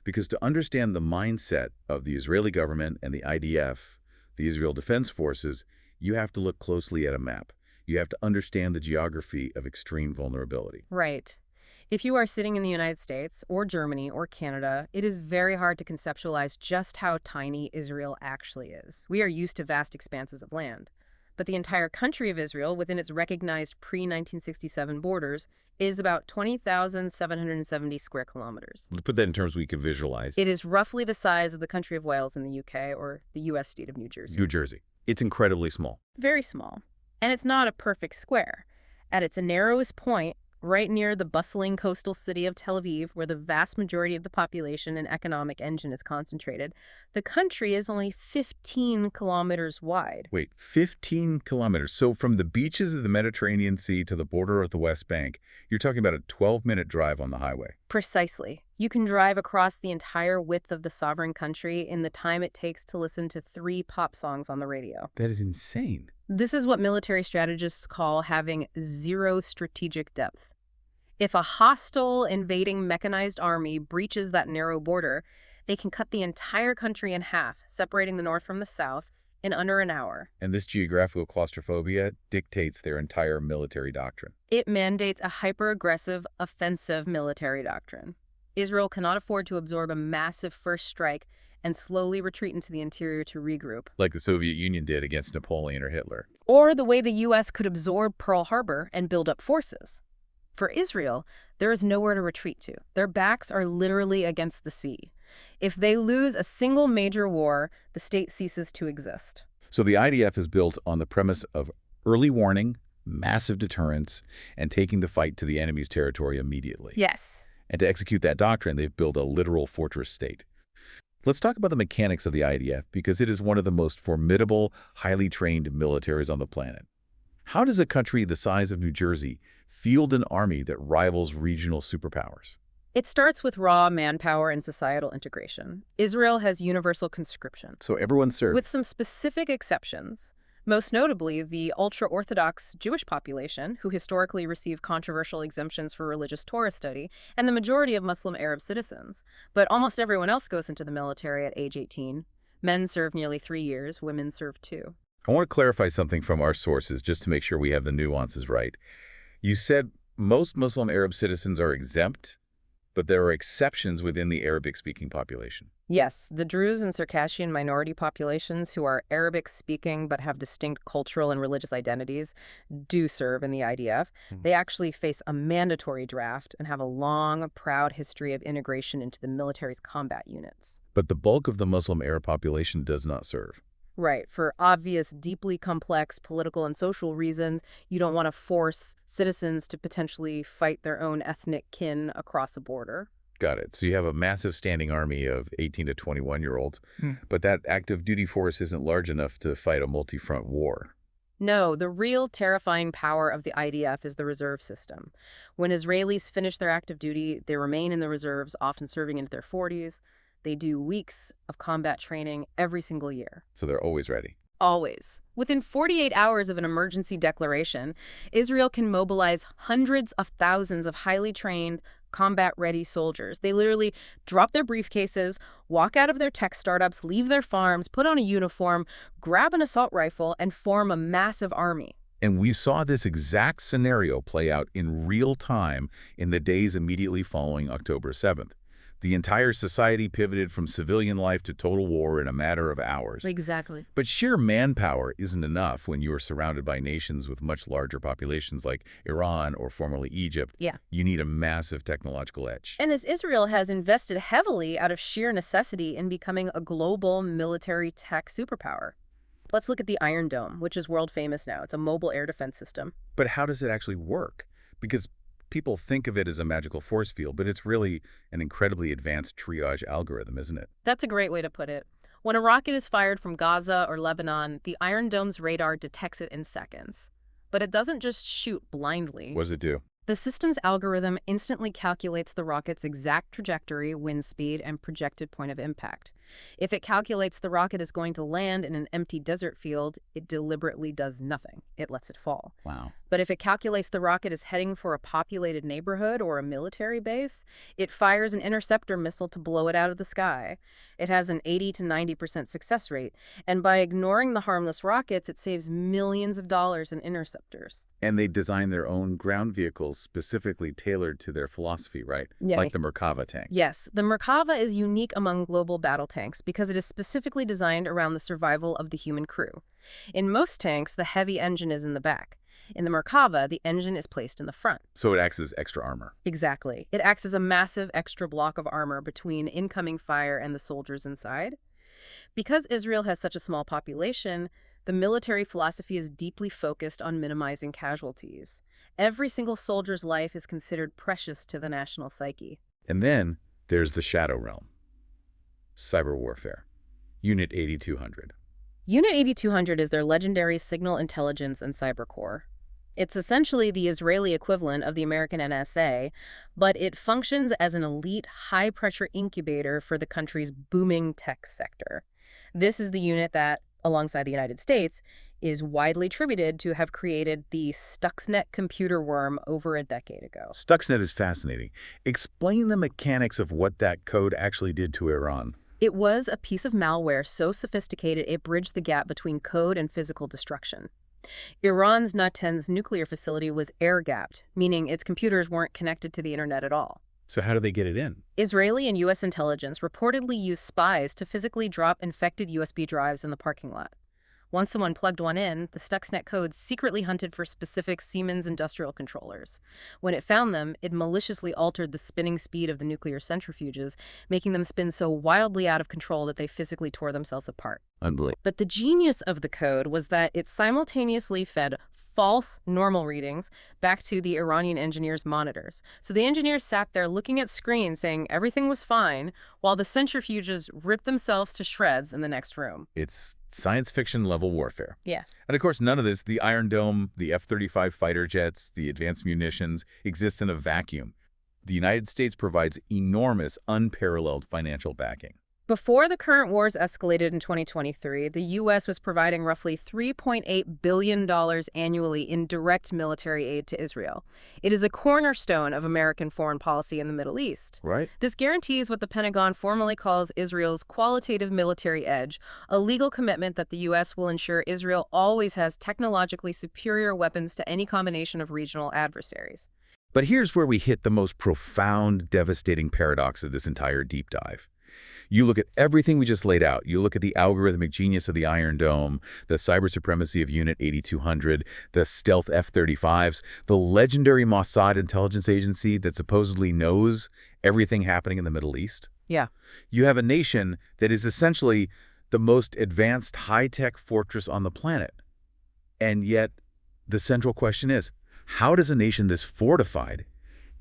Because to understand the mindset of the Israeli government and the IDF, the Israel Defense Forces, you have to look closely at a map. You have to understand the geography of extreme vulnerability. Right. If you are sitting in the United States or Germany or Canada, it is very hard to conceptualize just how tiny Israel actually is. We are used to vast expanses of land. But the entire country of Israel, within its recognized pre-1967 borders, is about 20,770 square kilometers. To put that in terms we can visualize. It is roughly the size of the country of Wales in the UK or the US state of New Jersey. New Jersey. It's incredibly small. Very small. And it's not a perfect square. At its narrowest point, right near the bustling coastal city of Tel Aviv, where the vast majority of the population and economic engine is concentrated, the country is only 15 kilometers wide. Wait, 15 kilometers. So from the beaches of the Mediterranean Sea to the border of the West Bank, you're talking about a 12-minute drive on the highway. Precisely. You can drive across the entire width of the sovereign country in the time it takes to listen to 3 pop songs on the radio. That is insane. This is what military strategists call having zero strategic depth. If a hostile, invading mechanized army breaches that narrow border, they can cut the entire country in half, separating the north from the south, in under an hour. And this geographical claustrophobia dictates their entire military doctrine. It mandates a hyper-aggressive, offensive military doctrine. Israel cannot afford to absorb a massive first strike and slowly retreat into the interior to regroup. Like the Soviet Union did against Napoleon or Hitler. Or the way the U.S. could absorb Pearl Harbor and build up forces. For Israel, there is nowhere to retreat to. Their backs are literally against the sea. If they lose a single major war, the state ceases to exist. So the IDF is built on the premise of early warning, massive deterrence, and taking the fight to the enemy's territory immediately. Yes. And to execute that doctrine, they've built a literal fortress state. Let's talk about the mechanics of the IDF, because it is one of the most formidable, highly trained militaries on the planet. How does a country the size of New Jersey field an army that rivals regional superpowers? It starts with raw manpower and societal integration. Israel has universal conscription, So everyone serves. with some specific exceptions. Most notably, the ultra-Orthodox Jewish population, who historically received controversial exemptions for religious Torah study, and the majority of Muslim Arab citizens. But almost everyone else goes into the military at age 18. Men serve nearly 3 years, women serve 2. I want to clarify something from our sources just to make sure we have the nuances right. You said most Muslim Arab citizens are exempt, but there are exceptions within the Arabic-speaking population. Yes, the Druze and Circassian minority populations who are Arabic-speaking but have distinct cultural and religious identities do serve in the IDF. They actually face a mandatory draft and have a long, proud history of integration into the military's combat units. But the bulk of the Muslim Arab population does not serve. Right. For obvious, deeply complex political and social reasons, you don't want to force citizens to potentially fight their own ethnic kin across a border. Got it. So you have a massive standing army of 18 to 21-year-olds, but that active duty force isn't large enough to fight a multi-front war. No, the real terrifying power of the IDF is the reserve system. When Israelis finish their active duty, they remain in the reserves, often serving into their 40s. They do weeks of combat training every single year. So they're always ready. Always. Within 48 hours of an emergency declaration, Israel can mobilize hundreds of thousands of highly trained, combat-ready soldiers. They literally drop their briefcases, walk out of their tech startups, leave their farms, put on a uniform, grab an assault rifle, and form a massive army. And we saw this exact scenario play out in real time in the days immediately following October 7th. The entire society pivoted from civilian life to total war in a matter of hours. Exactly. But sheer manpower isn't enough when you are surrounded by nations with much larger populations like Iran or formerly Egypt. Yeah. You need a massive technological edge. And as Israel has invested heavily out of sheer necessity in becoming a global military tech superpower. Let's look at the Iron Dome, which is world famous now. It's a mobile air defense system. But how does it actually work? Because people think of it as a magical force field, but it's really an incredibly advanced triage algorithm, isn't it? That's a great way to put it. When a rocket is fired from Gaza or Lebanon, the Iron Dome's radar detects it in seconds. But it doesn't just shoot blindly. What does it do? The system's algorithm instantly calculates the rocket's exact trajectory, wind speed, and projected point of impact. If it calculates the rocket is going to land in an empty desert field, it deliberately does nothing. It lets it fall. Wow. But if it calculates the rocket is heading for a populated neighborhood or a military base, it fires an interceptor missile to blow it out of the sky. It has an 80 to 90% success rate, and by ignoring the harmless rockets, it saves millions of dollars in interceptors. And they design their own ground vehicles specifically tailored to their philosophy, right? Yeah. Like the Merkava tank. Yes, the Merkava is unique among global battle tanks because it is specifically designed around the survival of the human crew. In most tanks, the heavy engine is in the back. In the Merkava, the engine is placed in the front. So it acts as extra armor. Exactly. It acts as a massive extra block of armor between incoming fire and the soldiers inside. Because Israel has such a small population, the military philosophy is deeply focused on minimizing casualties. Every single soldier's life is considered precious to the national psyche. And then there's the Shadow Realm. Cyber warfare. Unit 8200. Unit 8200 is their legendary signal intelligence and cyber core. It's essentially the Israeli equivalent of the American NSA, but it functions as an elite, high-pressure incubator for the country's booming tech sector. This is the unit that, alongside the United States, is widely attributed to have created the Stuxnet computer worm over a decade ago. Stuxnet is fascinating. Explain the mechanics of what that code actually did to Iran. It was a piece of malware so sophisticated it bridged the gap between code and physical destruction. Iran's Natanz nuclear facility was air-gapped, meaning its computers weren't connected to the internet at all. So how do they get it in? Israeli and U.S. intelligence reportedly used spies to physically drop infected USB drives in the parking lot. Once someone plugged one in, the Stuxnet code secretly hunted for specific Siemens industrial controllers. When it found them, it maliciously altered the spinning speed of the nuclear centrifuges, making them spin so wildly out of control that they physically tore themselves apart. Unbelievable. But the genius of the code was that it simultaneously fed false normal readings back to the Iranian engineers' monitors. So the engineers sat there looking at screens saying everything was fine, while the centrifuges ripped themselves to shreds in the next room. It's science fiction level warfare. Yeah. And of course, none of this, the Iron Dome, the F-35 fighter jets, the advanced munitions, exists in a vacuum. The United States provides enormous, unparalleled financial backing. Before the current wars escalated in 2023, the U.S. was providing roughly $3.8 billion annually in direct military aid to Israel. It is a cornerstone of American foreign policy in the Middle East. Right. This guarantees what the Pentagon formally calls Israel's qualitative military edge, a legal commitment that the U.S. will ensure Israel always has technologically superior weapons to any combination of regional adversaries. But here's where we hit the most profound, devastating paradox of this entire deep dive. You look at everything we just laid out. You look at the algorithmic genius of the Iron Dome, the cyber supremacy of Unit 8200, the stealth F-35s, the legendary Mossad intelligence agency that supposedly knows everything happening in the Middle East. Yeah. You have a nation that is essentially the most advanced high-tech fortress on the planet. And yet, the central question is, how does a nation this fortified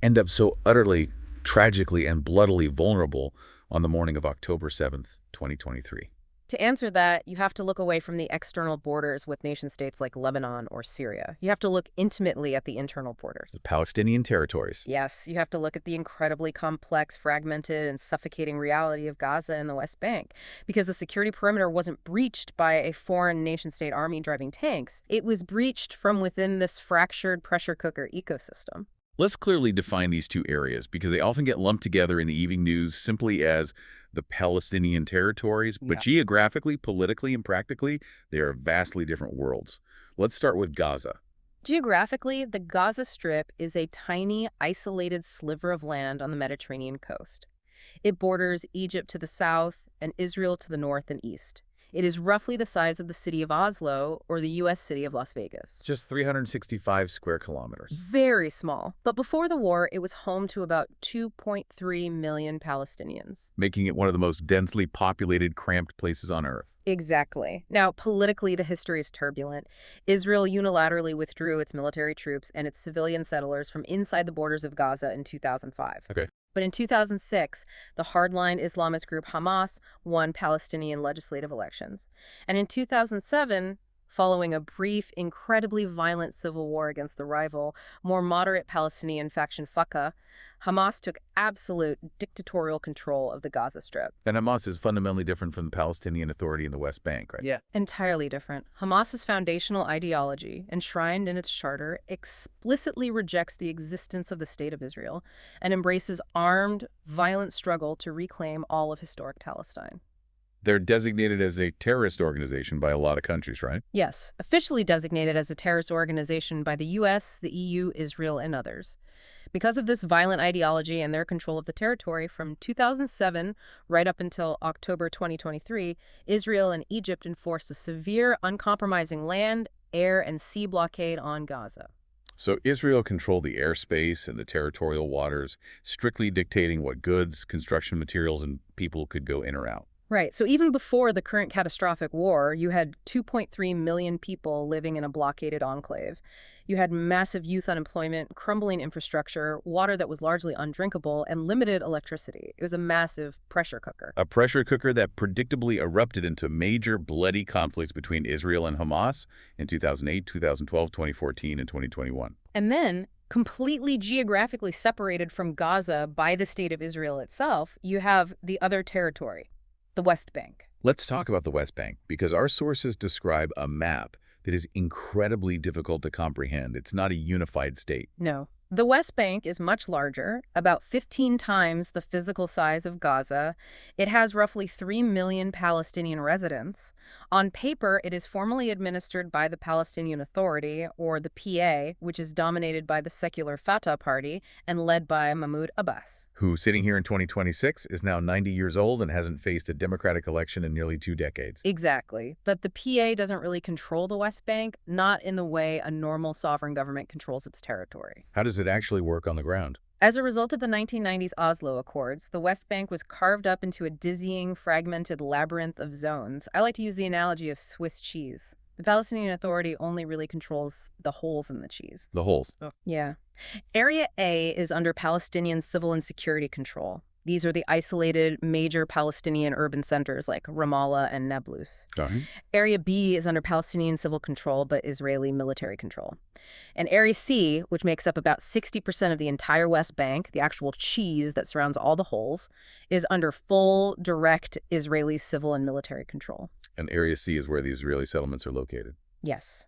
end up so utterly tragically and bloodily vulnerable on the morning of October 7th, 2023? To answer that, you have to look away from the external borders with nation-states like Lebanon or Syria. You have to look intimately at the internal borders. The Palestinian territories. Yes, you have to look at the incredibly complex, fragmented, and suffocating reality of Gaza and the West Bank. Because the security perimeter wasn't breached by a foreign nation-state army driving tanks. It was breached from within this fractured pressure cooker ecosystem. Let's clearly define these two areas because they often get lumped together in the evening news simply as the Palestinian territories, but geographically, politically, and practically, they are vastly different worlds. Let's start with Gaza. Geographically, the Gaza Strip is a tiny, isolated sliver of land on the Mediterranean coast. It borders Egypt to the south and Israel to the north and east. It is roughly the size of the city of Oslo or the U.S. city of Las Vegas. Just 365 square kilometers. Very small. But before the war, it was home to about 2.3 million Palestinians. Making it one of the most densely populated, cramped places on Earth. Exactly. Now, politically, the history is turbulent. Israel unilaterally withdrew its military troops and its civilian settlers from inside the borders of Gaza in 2005. Okay. But in 2006, the hardline Islamist group Hamas won Palestinian legislative elections. And in 2007, following a brief, incredibly violent civil war against the rival, more moderate Palestinian faction Fatah, Hamas took absolute dictatorial control of the Gaza Strip. And Hamas is fundamentally different from the Palestinian Authority in the West Bank, right? Yeah. Entirely different. Hamas's foundational ideology, enshrined in its charter, explicitly rejects the existence of the State of Israel and embraces armed, violent struggle to reclaim all of historic Palestine. They're designated as a terrorist organization by a lot of countries, right? Yes, officially designated as a terrorist organization by the U.S., the EU, Israel, and others. Because of this violent ideology and their control of the territory, from 2007 right up until October 2023, Israel and Egypt enforced a severe, uncompromising land, air, and sea blockade on Gaza. So Israel controlled the airspace and the territorial waters, strictly dictating what goods, construction materials, and people could go in or out. Right. So even before the current catastrophic war, you had 2.3 million people living in a blockaded enclave. You had massive youth unemployment, crumbling infrastructure, water that was largely undrinkable, and limited electricity. It was a massive pressure cooker. A pressure cooker that predictably erupted into major bloody conflicts between Israel and Hamas in 2008, 2012, 2014, and 2021. And then, completely geographically separated from Gaza by the State of Israel itself, you have the other territory, the West Bank. Let's talk about the West Bank, because our sources describe a map that is incredibly difficult to comprehend. It's not a unified state. No. The West Bank is much larger, about 15 times the physical size of Gaza. It has roughly 3 million Palestinian residents. On paper, it is formally administered by the Palestinian Authority, or the PA, which is dominated by the secular Fatah party and led by Mahmoud Abbas, Who, sitting here in 2026, is now 90 years old and hasn't faced a democratic election in nearly 2 decades. Exactly. But the PA doesn't really control the West Bank, not in the way a normal sovereign government controls its territory. How does it actually work on the ground? As a result of the 1990s Oslo Accords, the West Bank was carved up into a dizzying, fragmented labyrinth of zones. I like to use the analogy of Swiss cheese. The Palestinian Authority only really controls the holes in the cheese. The holes. Yeah. Area A is under Palestinian civil and security control. These are the isolated major Palestinian urban centers like Ramallah and Nablus. Area B is under Palestinian civil control but Israeli military control. And Area C, which makes up about 60% of the entire West Bank, the actual cheese that surrounds all the holes, is under full, direct Israeli civil and military control. And Area C is where the Israeli settlements are located. Yes.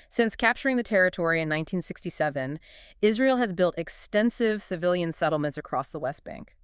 Since capturing the territory in 1967, Israel has built extensive civilian settlements across the West Bank.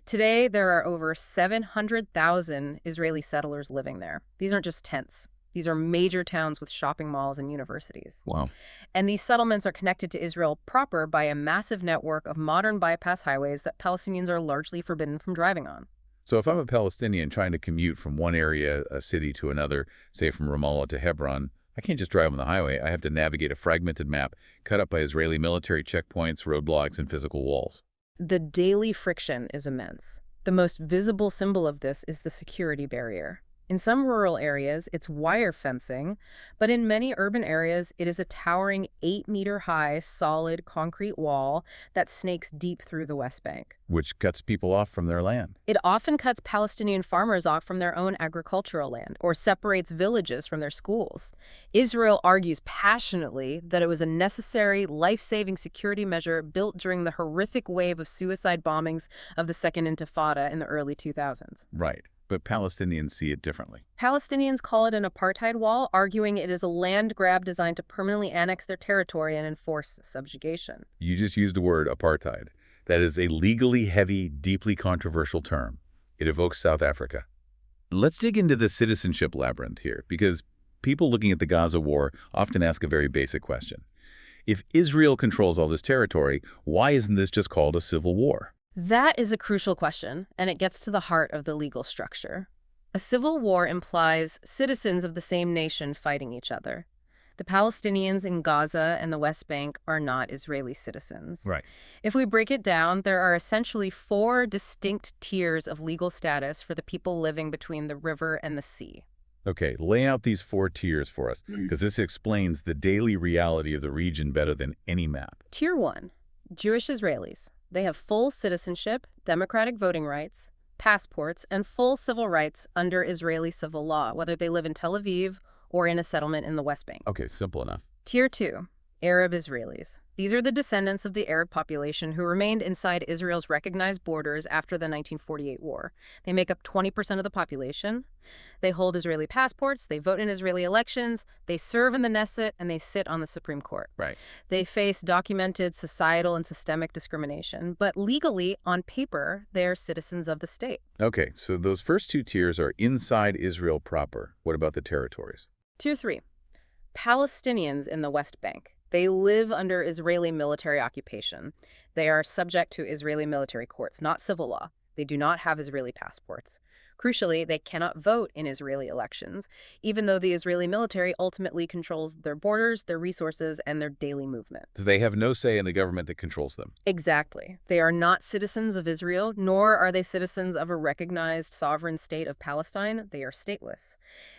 Today, there are over 700,000 Israeli settlers living there. These aren't just tents. These are major towns with shopping malls and universities. Wow. And these settlements are connected to Israel proper by a massive network of modern bypass highways that Palestinians are largely forbidden from driving on. So if I'm a Palestinian trying to commute from one area, a city, to another, say from Ramallah to Hebron, I can't just drive on the highway. I have to navigate a fragmented map cut up by Israeli military checkpoints, roadblocks, and physical walls. The daily friction is immense. The most visible symbol of this is the security barrier. In some rural areas, it's wire fencing, but in many urban areas, it is a towering 8-meter-high, solid concrete wall that snakes deep through the West Bank. Which cuts people off from their land. It often cuts Palestinian farmers off from their own agricultural land or separates villages from their schools. Israel argues passionately that it was a necessary, life-saving security measure built during the horrific wave of suicide bombings of the Second Intifada in the early 2000s. Right. But Palestinians see it differently. Palestinians call it an apartheid wall, arguing it is a land grab designed to permanently annex their territory and enforce subjugation. You just used the word apartheid. That is a legally heavy, deeply controversial term. It evokes South Africa. Let's dig into the citizenship labyrinth here, because people looking at the Gaza war often ask a very basic question. If Israel controls all this territory, why isn't this just called a civil war? That is a crucial question, and it gets to the heart of the legal structure. A civil war implies citizens of the same nation fighting each other. The Palestinians in Gaza and the West Bank are not Israeli citizens. Right. If we break it down, there are essentially 4 distinct tiers of legal status for the people living between the river and the sea. Okay, lay out these 4 tiers for us, because this explains the daily reality of the region better than any map. Tier 1, Jewish Israelis. They have full citizenship, democratic voting rights, passports, and full civil rights under Israeli civil law, whether they live in Tel Aviv or in a settlement in the West Bank. Okay, simple enough. Tier 2, Arab Israelis. These are the descendants of the Arab population who remained inside Israel's recognized borders after the 1948 war. They make up 20% of the population. They hold Israeli passports, they vote in Israeli elections, they serve in the Knesset, and they sit on the Supreme Court. Right. They face documented societal and systemic discrimination, but legally, on paper, they are citizens of the state. Okay, so those first 2 tiers are inside Israel proper. What about the territories? Tier 3, Palestinians in the West Bank. They live under Israeli military occupation. They are subject to Israeli military courts, not civil law. They do not have Israeli passports. Crucially, they cannot vote in Israeli elections, even though the Israeli military ultimately controls their borders, their resources, and their daily movement. So they have no say in the government that controls them. Exactly. They are not citizens of Israel, nor are they citizens of a recognized sovereign state of Palestine. They are stateless.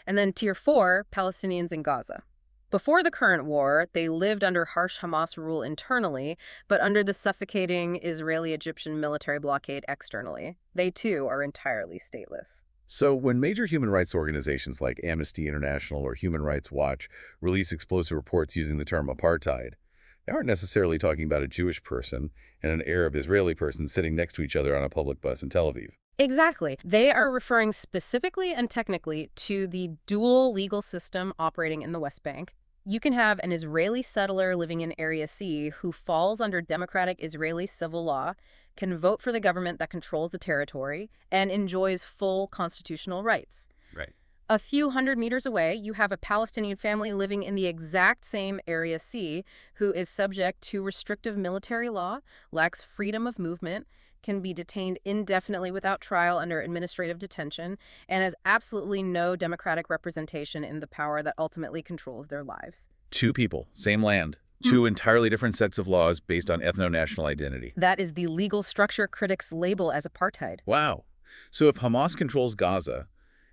And then Tier 4, Palestinians in Gaza. Before the current war, they lived under harsh Hamas rule internally, but under the suffocating Israeli-Egyptian military blockade externally. They, too, are entirely stateless. So when major human rights organizations like Amnesty International or Human Rights Watch release explosive reports using the term apartheid, they aren't necessarily talking about a Jewish person and an Arab Israeli person sitting next to each other on a public bus in Tel Aviv. Exactly. They are referring specifically and technically to the dual legal system operating in the West Bank. You can have an Israeli settler living in Area C who falls under democratic Israeli civil law, can vote for the government that controls the territory, and enjoys full constitutional rights. Right. A few hundred meters away, you have a Palestinian family living in the exact same Area C who is subject to restrictive military law, lacks freedom of movement, can be detained indefinitely without trial under administrative detention, and has absolutely no democratic representation in the power that ultimately controls their lives. 2 people, same land, 2 entirely different sets of laws based on ethno-national identity. That is the legal structure critics label as apartheid. Wow. So if Hamas controls Gaza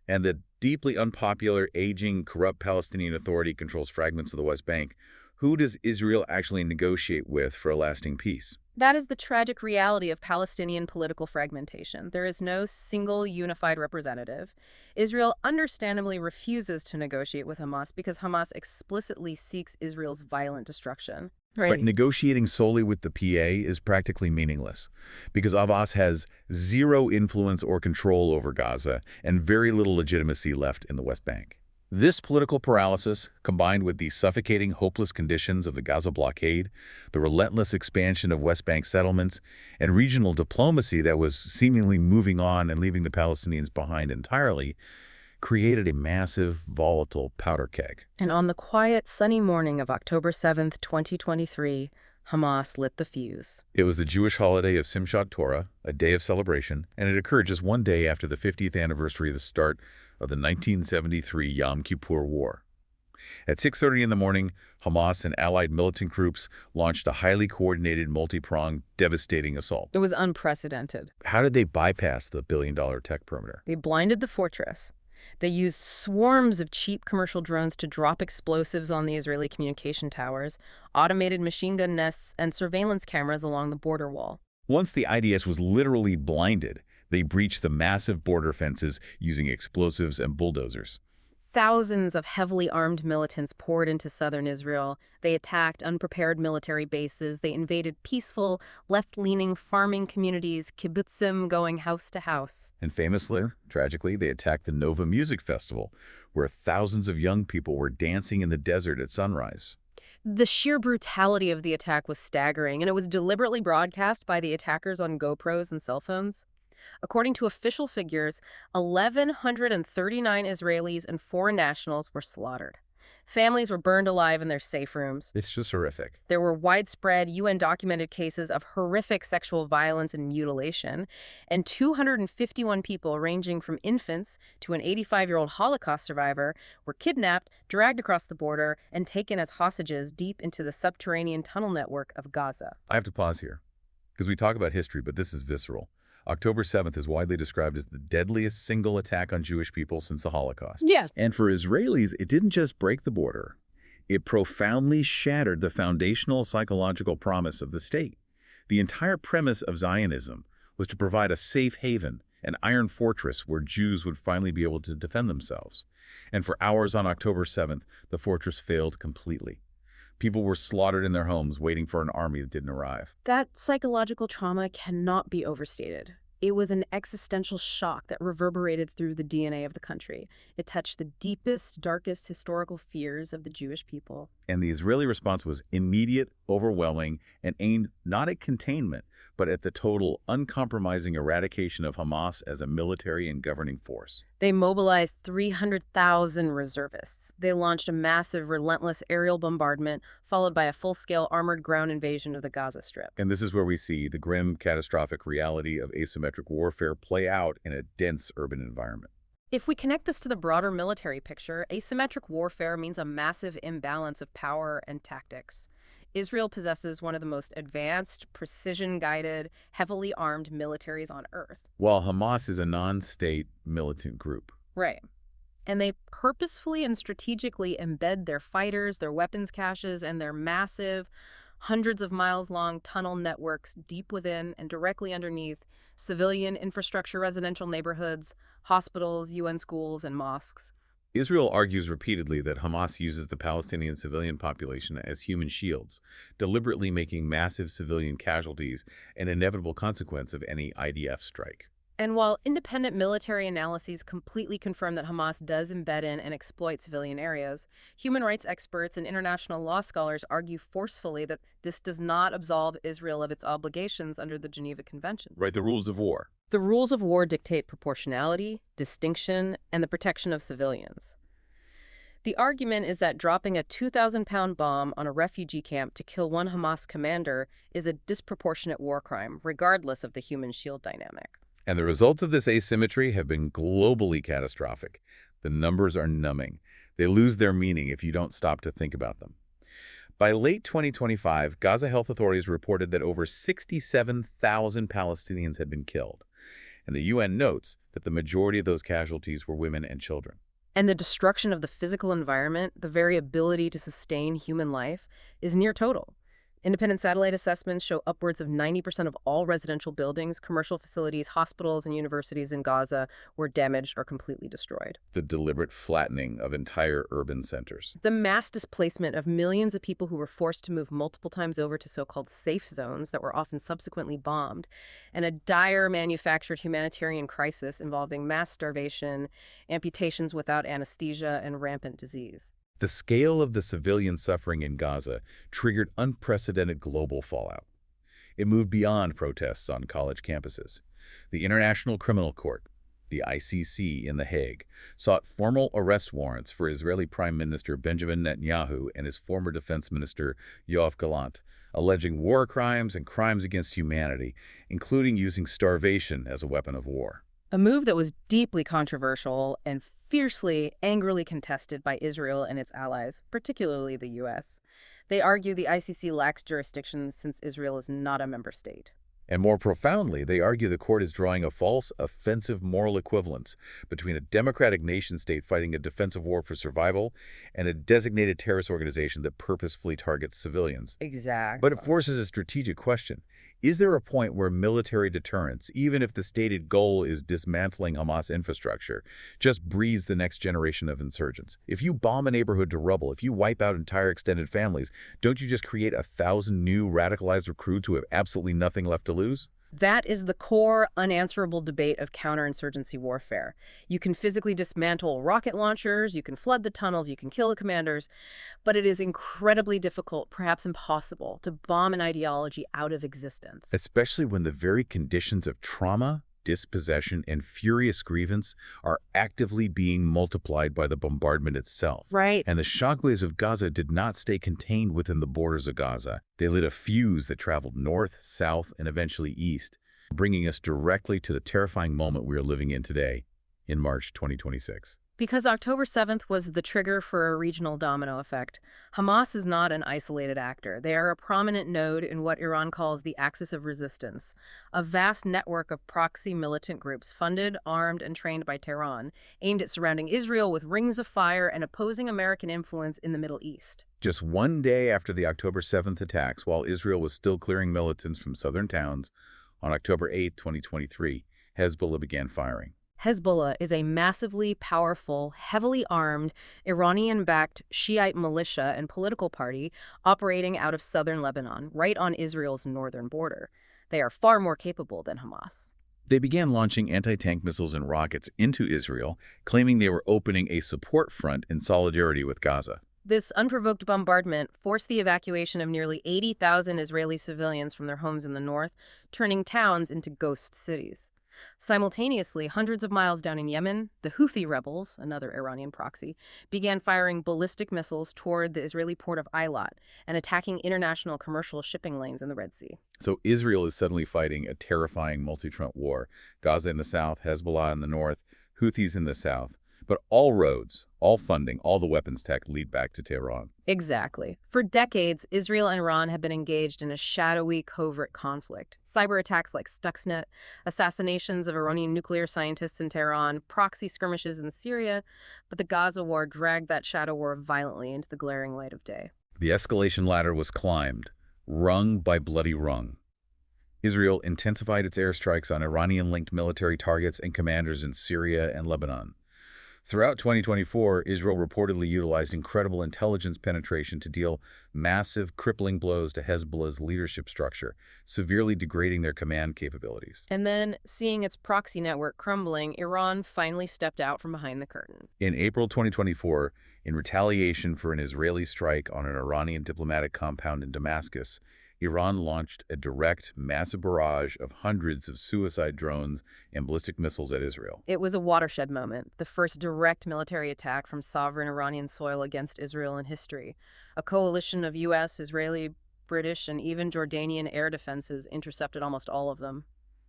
and the deeply unpopular, aging, corrupt Palestinian Authority controls fragments of the West Bank, who does Israel actually negotiate with for a lasting peace? That is the tragic reality of Palestinian political fragmentation. There is no single unified representative. Israel understandably refuses to negotiate with Hamas because Hamas explicitly seeks Israel's violent destruction. But negotiating solely with the PA is practically meaningless because Abbas has 0 influence or control over Gaza and very little legitimacy left in the West Bank. This political paralysis, combined with the suffocating, hopeless conditions of the Gaza blockade, the relentless expansion of West Bank settlements, and regional diplomacy that was seemingly moving on and leaving the Palestinians behind entirely, created a massive, volatile powder keg. And on the quiet, sunny morning of October 7th, 2023, Hamas lit the fuse. It was the Jewish holiday of Simchat Torah, a day of celebration, and it occurred just one day after the 50th anniversary of the start of the 1973 Yom Kippur War. At 6:30 in the morning, Hamas and allied militant groups launched a highly coordinated, multi-pronged, devastating assault. It was unprecedented. How did they bypass the billion-dollar tech perimeter? They blinded the fortress. They used swarms of cheap commercial drones to drop explosives on the Israeli communication towers, automated machine gun nests, and surveillance cameras along the border wall. Once the IDS was literally blinded, they breached the massive border fences using explosives and bulldozers. Thousands of heavily armed militants poured into southern Israel. They attacked unprepared military bases. They invaded peaceful, left-leaning farming communities, kibbutzim, going house to house. And famously, tragically, they attacked the Nova Music Festival, where thousands of young people were dancing in the desert at sunrise. The sheer brutality of the attack was staggering, and it was deliberately broadcast by the attackers on GoPros and cell phones. According to official figures, 1,139 Israelis and foreign nationals were slaughtered. Families were burned alive in their safe rooms. It's just horrific. There were widespread UN-documented cases of horrific sexual violence and mutilation, and 251 people, ranging from infants to an 85-year-old Holocaust survivor, were kidnapped, dragged across the border, and taken as hostages deep into the subterranean tunnel network of Gaza. I have to pause here, because we talk about history, but this is visceral. October 7th is widely described as the deadliest single attack on Jewish people since the Holocaust. Yes. And for Israelis, it didn't just break the border. It profoundly shattered the foundational psychological promise of the state. The entire premise of Zionism was to provide a safe haven, an iron fortress where Jews would finally be able to defend themselves. And for hours on October 7th, the fortress failed completely. People were slaughtered in their homes waiting for an army that didn't arrive. That psychological trauma cannot be overstated. It was an existential shock that reverberated through the DNA of the country. It touched the deepest, darkest historical fears of the Jewish people. And the Israeli response was immediate, overwhelming, and aimed not at containment, but at the total, uncompromising eradication of Hamas as a military and governing force. They mobilized 300,000 reservists. They launched a massive, relentless aerial bombardment, followed by a full-scale armored ground invasion of the Gaza Strip. And this is where we see the grim, catastrophic reality of asymmetric warfare play out in a dense urban environment. If we connect this to the broader military picture, asymmetric warfare means a massive imbalance of power and tactics. Israel possesses one of the most advanced, precision-guided, heavily armed militaries on Earth. While Hamas is a non-state militant group. Right. And they purposefully and strategically embed their fighters, their weapons caches, and their massive, hundreds of miles-long tunnel networks deep within and directly underneath civilian infrastructure, residential neighborhoods, hospitals, UN schools, and mosques. Israel argues repeatedly that Hamas uses the Palestinian civilian population as human shields, deliberately making massive civilian casualties an inevitable consequence of any IDF strike. And while independent military analyses completely confirm that Hamas does embed in and exploit civilian areas, human rights experts and international law scholars argue forcefully that this does not absolve Israel of its obligations under the Geneva Convention. Right, the rules of war. The rules of war dictate proportionality, distinction, and the protection of civilians. The argument is that dropping a 2,000-pound bomb on a refugee camp to kill one Hamas commander is a disproportionate war crime, regardless of the human shield dynamic. And the results of this asymmetry have been globally catastrophic. The numbers are numbing. They lose their meaning if you don't stop to think about them. By late 2025, Gaza health authorities reported that over 67,000 Palestinians had been killed. And the UN notes that the majority of those casualties were women and children. And the destruction of the physical environment, the very ability to sustain human life, is near total. Independent satellite assessments show upwards of 90% of all residential buildings, commercial facilities, hospitals, and universities in Gaza were damaged or completely destroyed. The deliberate flattening of entire urban centers. The mass displacement of millions of people who were forced to move multiple times over to so-called safe zones that were often subsequently bombed, and a dire manufactured humanitarian crisis involving mass starvation, amputations without anesthesia, and rampant disease. The scale of the civilian suffering in Gaza triggered unprecedented global fallout. It moved beyond protests on college campuses. The International Criminal Court, the ICC in The Hague, sought formal arrest warrants for Israeli Prime Minister Benjamin Netanyahu and his former Defense Minister Yoav Gallant, alleging war crimes and crimes against humanity, including using starvation as a weapon of war. A move that was deeply controversial and fiercely, angrily contested by Israel and its allies, particularly the U.S. They argue the ICC lacks jurisdiction since Israel is not a member state. And more profoundly, they argue the court is drawing a false, offensive moral equivalence between a democratic nation-state fighting a defensive war for survival and a designated terrorist organization that purposefully targets civilians. But it Exactly. forces a strategic question. Is there a point where military deterrence, even if the stated goal is dismantling Hamas infrastructure, just breeds the next generation of insurgents? If you bomb a neighborhood to rubble, if you wipe out entire extended families, don't you just create 1,000 new radicalized recruits who have absolutely nothing left to lose? That is the core, unanswerable debate of counterinsurgency warfare. You can physically dismantle rocket launchers, you can flood the tunnels, you can kill the commanders, but it is incredibly difficult, perhaps impossible, to bomb an ideology out of existence. Especially when the very conditions of trauma, dispossession, and furious grievance are actively being multiplied by the bombardment itself. Right. And the shockwaves of Gaza did not stay contained within the borders of Gaza. They lit a fuse that traveled north, south, and eventually east, bringing us directly to the terrifying moment we are living in today, in March 2026. Because October 7th was the trigger for a regional domino effect, Hamas is not an isolated actor. They are a prominent node in what Iran calls the axis of resistance, a vast network of proxy militant groups funded, armed, and trained by Tehran, aimed at surrounding Israel with rings of fire and opposing American influence in the Middle East. Just one day after the October 7th attacks, while Israel was still clearing militants from southern towns, on October 8, 2023, Hezbollah began firing. Hezbollah is a massively powerful, heavily armed, Iranian-backed Shiite militia and political party operating out of southern Lebanon, right on Israel's northern border. They are far more capable than Hamas. They began launching anti-tank missiles and rockets into Israel, claiming they were opening a support front in solidarity with Gaza. This unprovoked bombardment forced the evacuation of nearly 80,000 Israeli civilians from their homes in the north, turning towns into ghost cities. Simultaneously, hundreds of miles down in Yemen, the Houthi rebels, another Iranian proxy, began firing ballistic missiles toward the Israeli port of Eilat and attacking international commercial shipping lanes in the Red Sea. So Israel is suddenly fighting a terrifying multi-front war. Gaza in the south, Hezbollah in the north, Houthis in the south. But all roads, all funding, all the weapons tech lead back to Tehran. Exactly. For decades, Israel and Iran have been engaged in a shadowy, covert conflict. Cyber attacks like Stuxnet, assassinations of Iranian nuclear scientists in Tehran, proxy skirmishes in Syria, but the Gaza war dragged that shadow war violently into the glaring light of day. The escalation ladder was climbed, rung by bloody rung. Israel intensified its airstrikes on Iranian-linked military targets and commanders in Syria and Lebanon. Throughout 2024, Israel reportedly utilized incredible intelligence penetration to deal massive, crippling blows to Hezbollah's leadership structure, severely degrading their command capabilities. And then, seeing its proxy network crumbling, Iran finally stepped out from behind the curtain. In April 2024, in retaliation for an Israeli strike on an Iranian diplomatic compound in Damascus, Iran launched a direct, massive barrage of hundreds of suicide drones and ballistic missiles at Israel. It was a watershed moment, the first direct military attack from sovereign Iranian soil against Israel in history. A coalition of U.S., Israeli, British, and even Jordanian air defenses intercepted almost all of them.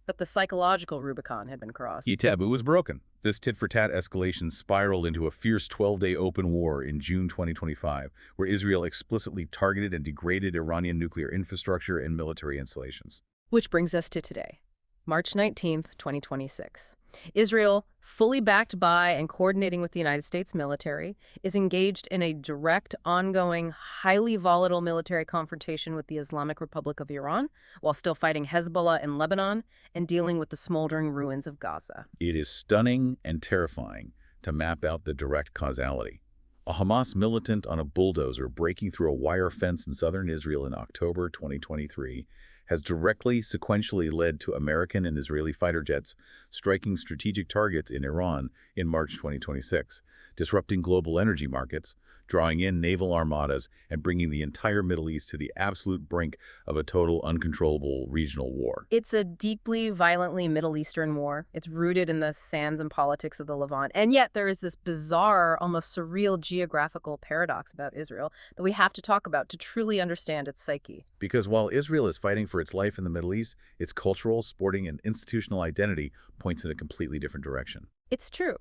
But the psychological Rubicon had been crossed. The taboo was broken. This tit-for-tat escalation spiraled into a fierce 12-day open war in June 2025, where Israel explicitly targeted and degraded Iranian nuclear infrastructure and military installations. Which brings us to today, March 19th, 2026. Israel, fully backed by and coordinating with the United States military, is engaged in a direct, ongoing, highly volatile military confrontation with the Islamic Republic of Iran, while still fighting Hezbollah in Lebanon and dealing with the smoldering ruins of Gaza. It is stunning and terrifying to map out the direct causality. A Hamas militant on a bulldozer breaking through a wire fence in southern Israel in October 2023 has directly, sequentially led to American and Israeli fighter jets striking strategic targets in Iran in March 2026, disrupting global energy markets, drawing in naval armadas, and bringing the entire Middle East to the absolute brink of a total, uncontrollable regional war. It's a deeply, violently Middle Eastern war. It's rooted in the sands and politics of the Levant. And yet there is this bizarre, almost surreal geographical paradox about Israel that we have to talk about to truly understand its psyche. Because while Israel is fighting for its life in the Middle East, its cultural, sporting, and institutional identity points in a completely different direction. It's true.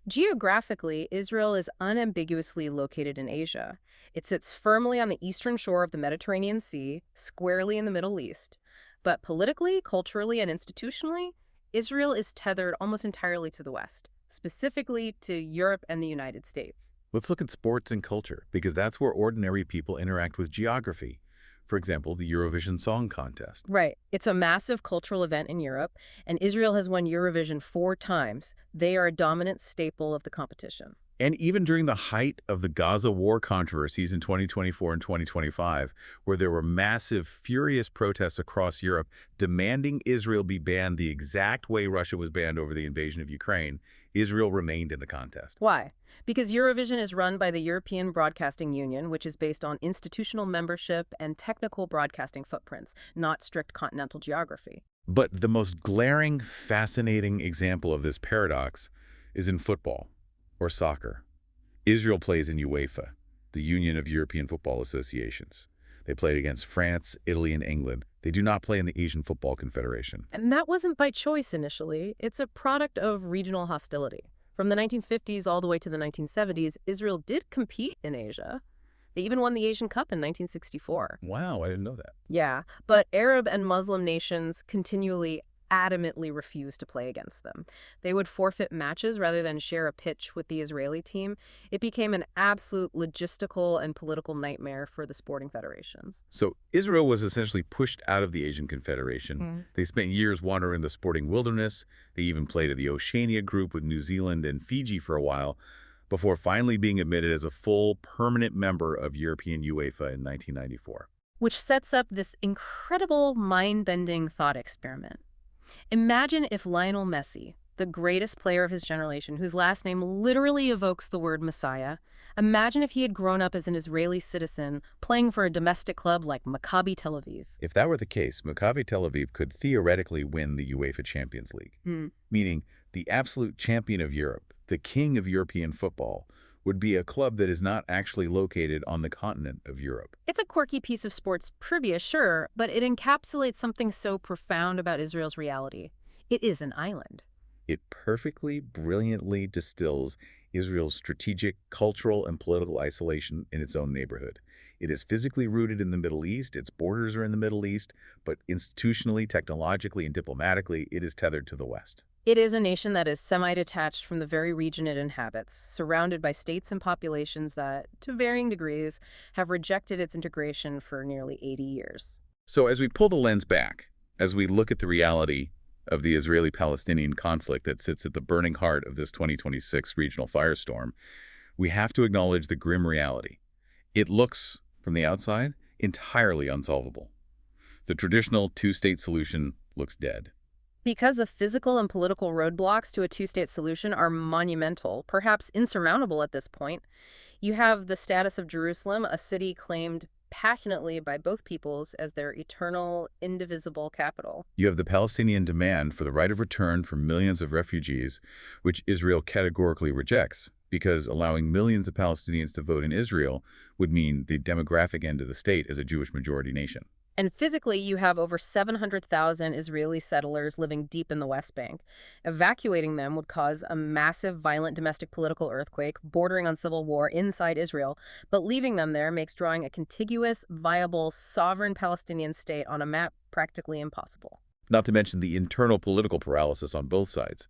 Geographically, Israel is unambiguously located in Asia. It sits firmly on the eastern shore of the Mediterranean Sea, squarely in the Middle East. But politically, culturally, and institutionally, Israel is tethered almost entirely to the West, specifically to Europe and the United States. Let's look at sports and culture, because that's where ordinary people interact with geography. For example, the Eurovision Song Contest. Right. It's a massive cultural event in Europe, and Israel has won Eurovision 4 times. They are a dominant staple of the competition. And even during the height of the Gaza war controversies in 2024 and 2025, where there were massive, furious protests across Europe demanding Israel be banned the exact way Russia was banned over the invasion of Ukraine, Israel remained in the contest. Why? Because Eurovision is run by the European Broadcasting Union, which is based on institutional membership and technical broadcasting footprints, not strict continental geography. But the most glaring, fascinating example of this paradox is in football or soccer. Israel plays in UEFA, the Union of European Football Associations. They played against France, Italy, and England. They do not play in the Asian Football Confederation. And that wasn't by choice initially. It's a product of regional hostility. From the 1950s all the way to the 1970s, Israel did compete in Asia. They even won the Asian Cup in 1964. Wow, I didn't know that. Yeah, but Arab and Muslim nations continually adamantly refused to play against them. They would forfeit matches rather than share a pitch with the Israeli team. It became an absolute logistical and political nightmare for the sporting federations. So Israel was essentially pushed out of the Asian Confederation. They spent years wandering the sporting wilderness. They even played in the Oceania group with New Zealand and Fiji for a while, before finally being admitted as a full, permanent member of European UEFA in 1994. Which sets up this incredible, mind-bending thought experiment. Imagine if Lionel Messi, the greatest player of his generation, whose last name literally evokes the word Messiah, imagine if he had grown up as an Israeli citizen playing for a domestic club like Maccabi Tel Aviv. If that were the case, Maccabi Tel Aviv could theoretically win the UEFA Champions League, meaning the absolute champion of Europe, the king of European football, would be a club that is not actually located on the continent of Europe. It's a quirky piece of sports trivia, sure, but it encapsulates something so profound about Israel's reality. It is an island. It perfectly, brilliantly distills Israel's strategic, cultural, and political isolation in its own neighborhood. It is physically rooted in the Middle East, its borders are in the Middle East, but institutionally, technologically, and diplomatically, it is tethered to the West. It is a nation that is semi-detached from the very region it inhabits, surrounded by states and populations that, to varying degrees, have rejected its integration for nearly 80 years. So as we pull the lens back, as we look at the reality of the Israeli-Palestinian conflict that sits at the burning heart of this 2026 regional firestorm, we have to acknowledge the grim reality. It looks, from the outside, entirely unsolvable. The traditional two-state solution looks dead. Because the physical and political roadblocks to a two-state solution are monumental, perhaps insurmountable at this point, you have the status of Jerusalem, a city claimed passionately by both peoples as their eternal, indivisible capital. You have the Palestinian demand for the right of return for millions of refugees, which Israel categorically rejects, because allowing millions of Palestinians to vote in Israel would mean the demographic end of the state as a Jewish-majority nation. And physically, you have over 700,000 Israeli settlers living deep in the West Bank. Evacuating them would cause a massive, violent domestic political earthquake bordering on civil war inside Israel, but leaving them there makes drawing a contiguous, viable, sovereign Palestinian state on a map practically impossible. Not to mention the internal political paralysis on both sides.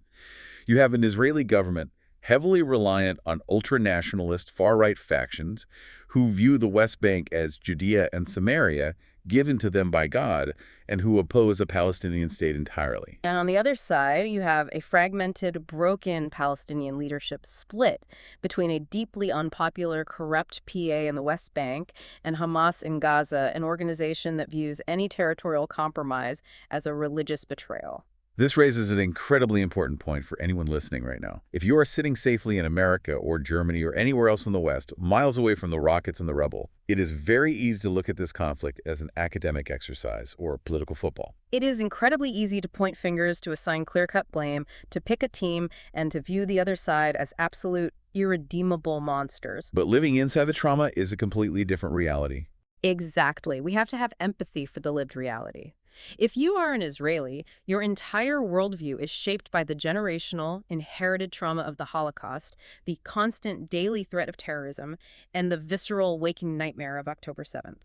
You have an Israeli government heavily reliant on ultra-nationalist far-right factions who view the West Bank as Judea and Samaria, given to them by God, and who oppose a Palestinian state entirely. And on the other side, you have a fragmented, broken Palestinian leadership split between a deeply unpopular, corrupt PA in the West Bank and Hamas in Gaza, an organization that views any territorial compromise as a religious betrayal. This raises an incredibly important point for anyone listening right now. If you are sitting safely in America or Germany or anywhere else in the West, miles away from the rockets and the rubble, it is very easy to look at this conflict as an academic exercise or political football. It is incredibly easy to point fingers, to assign clear-cut blame, to pick a team, and to view the other side as absolute, irredeemable monsters. But living inside the trauma is a completely different reality. Exactly. We have to have empathy for the lived reality. If you are an Israeli, your entire worldview is shaped by the generational, inherited trauma of the Holocaust, the constant daily threat of terrorism, and the visceral waking nightmare of October 7th.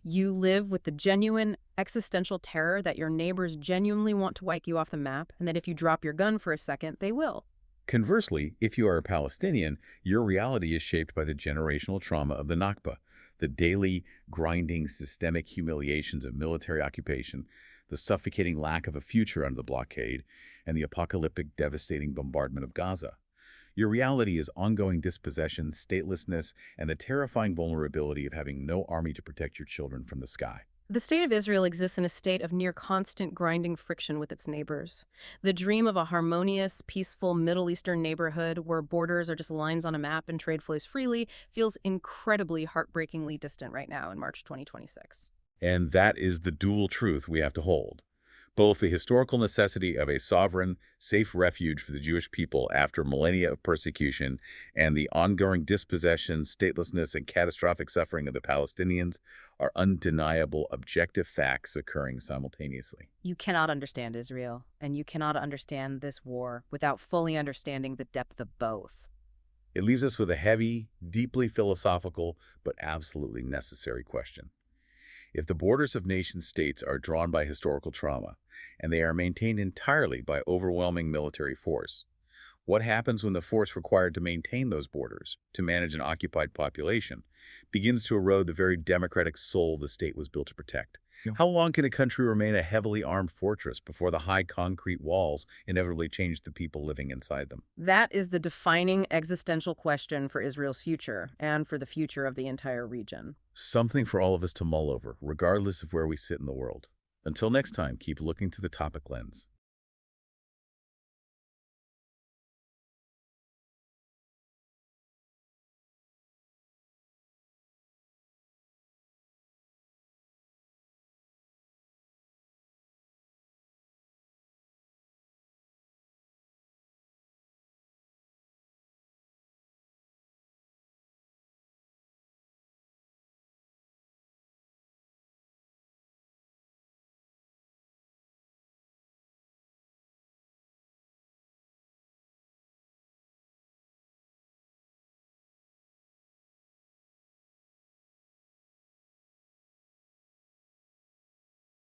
You live with the genuine existential terror that your neighbors genuinely want to wipe you off the map, and that if you drop your gun for a second, they will. Conversely, if you are a Palestinian, your reality is shaped by the generational trauma of the Nakba, the daily, grinding, systemic humiliations of military occupation, the suffocating lack of a future under the blockade, and the apocalyptic, devastating bombardment of Gaza. Your reality is ongoing dispossession, statelessness, and the terrifying vulnerability of having no army to protect your children from the sky. The State of Israel exists in a state of near constant grinding friction with its neighbors. The dream of a harmonious, peaceful Middle Eastern neighborhood where borders are just lines on a map and trade flows freely feels incredibly heartbreakingly distant right now in March 2026. And that is the dual truth we have to hold. Both the historical necessity of a sovereign, safe refuge for the Jewish people after millennia of persecution and the ongoing dispossession, statelessness, and catastrophic suffering of the Palestinians are undeniable objective facts occurring simultaneously. You cannot understand Israel, and you cannot understand this war without fully understanding the depth of both. It leaves us with a heavy, deeply philosophical, but absolutely necessary question. If the borders of nation-states are drawn by historical trauma, and they are maintained entirely by overwhelming military force, what happens when the force required to maintain those borders, to manage an occupied population, begins to erode the very democratic soul the state was built to protect? Yeah. How long can a country remain a heavily armed fortress before the high concrete walls inevitably change the people living inside them? That is the defining existential question for Israel's future and for the future of the entire region. Something for all of us to mull over, regardless of where we sit in the world. Until next time, keep looking to the topic lens.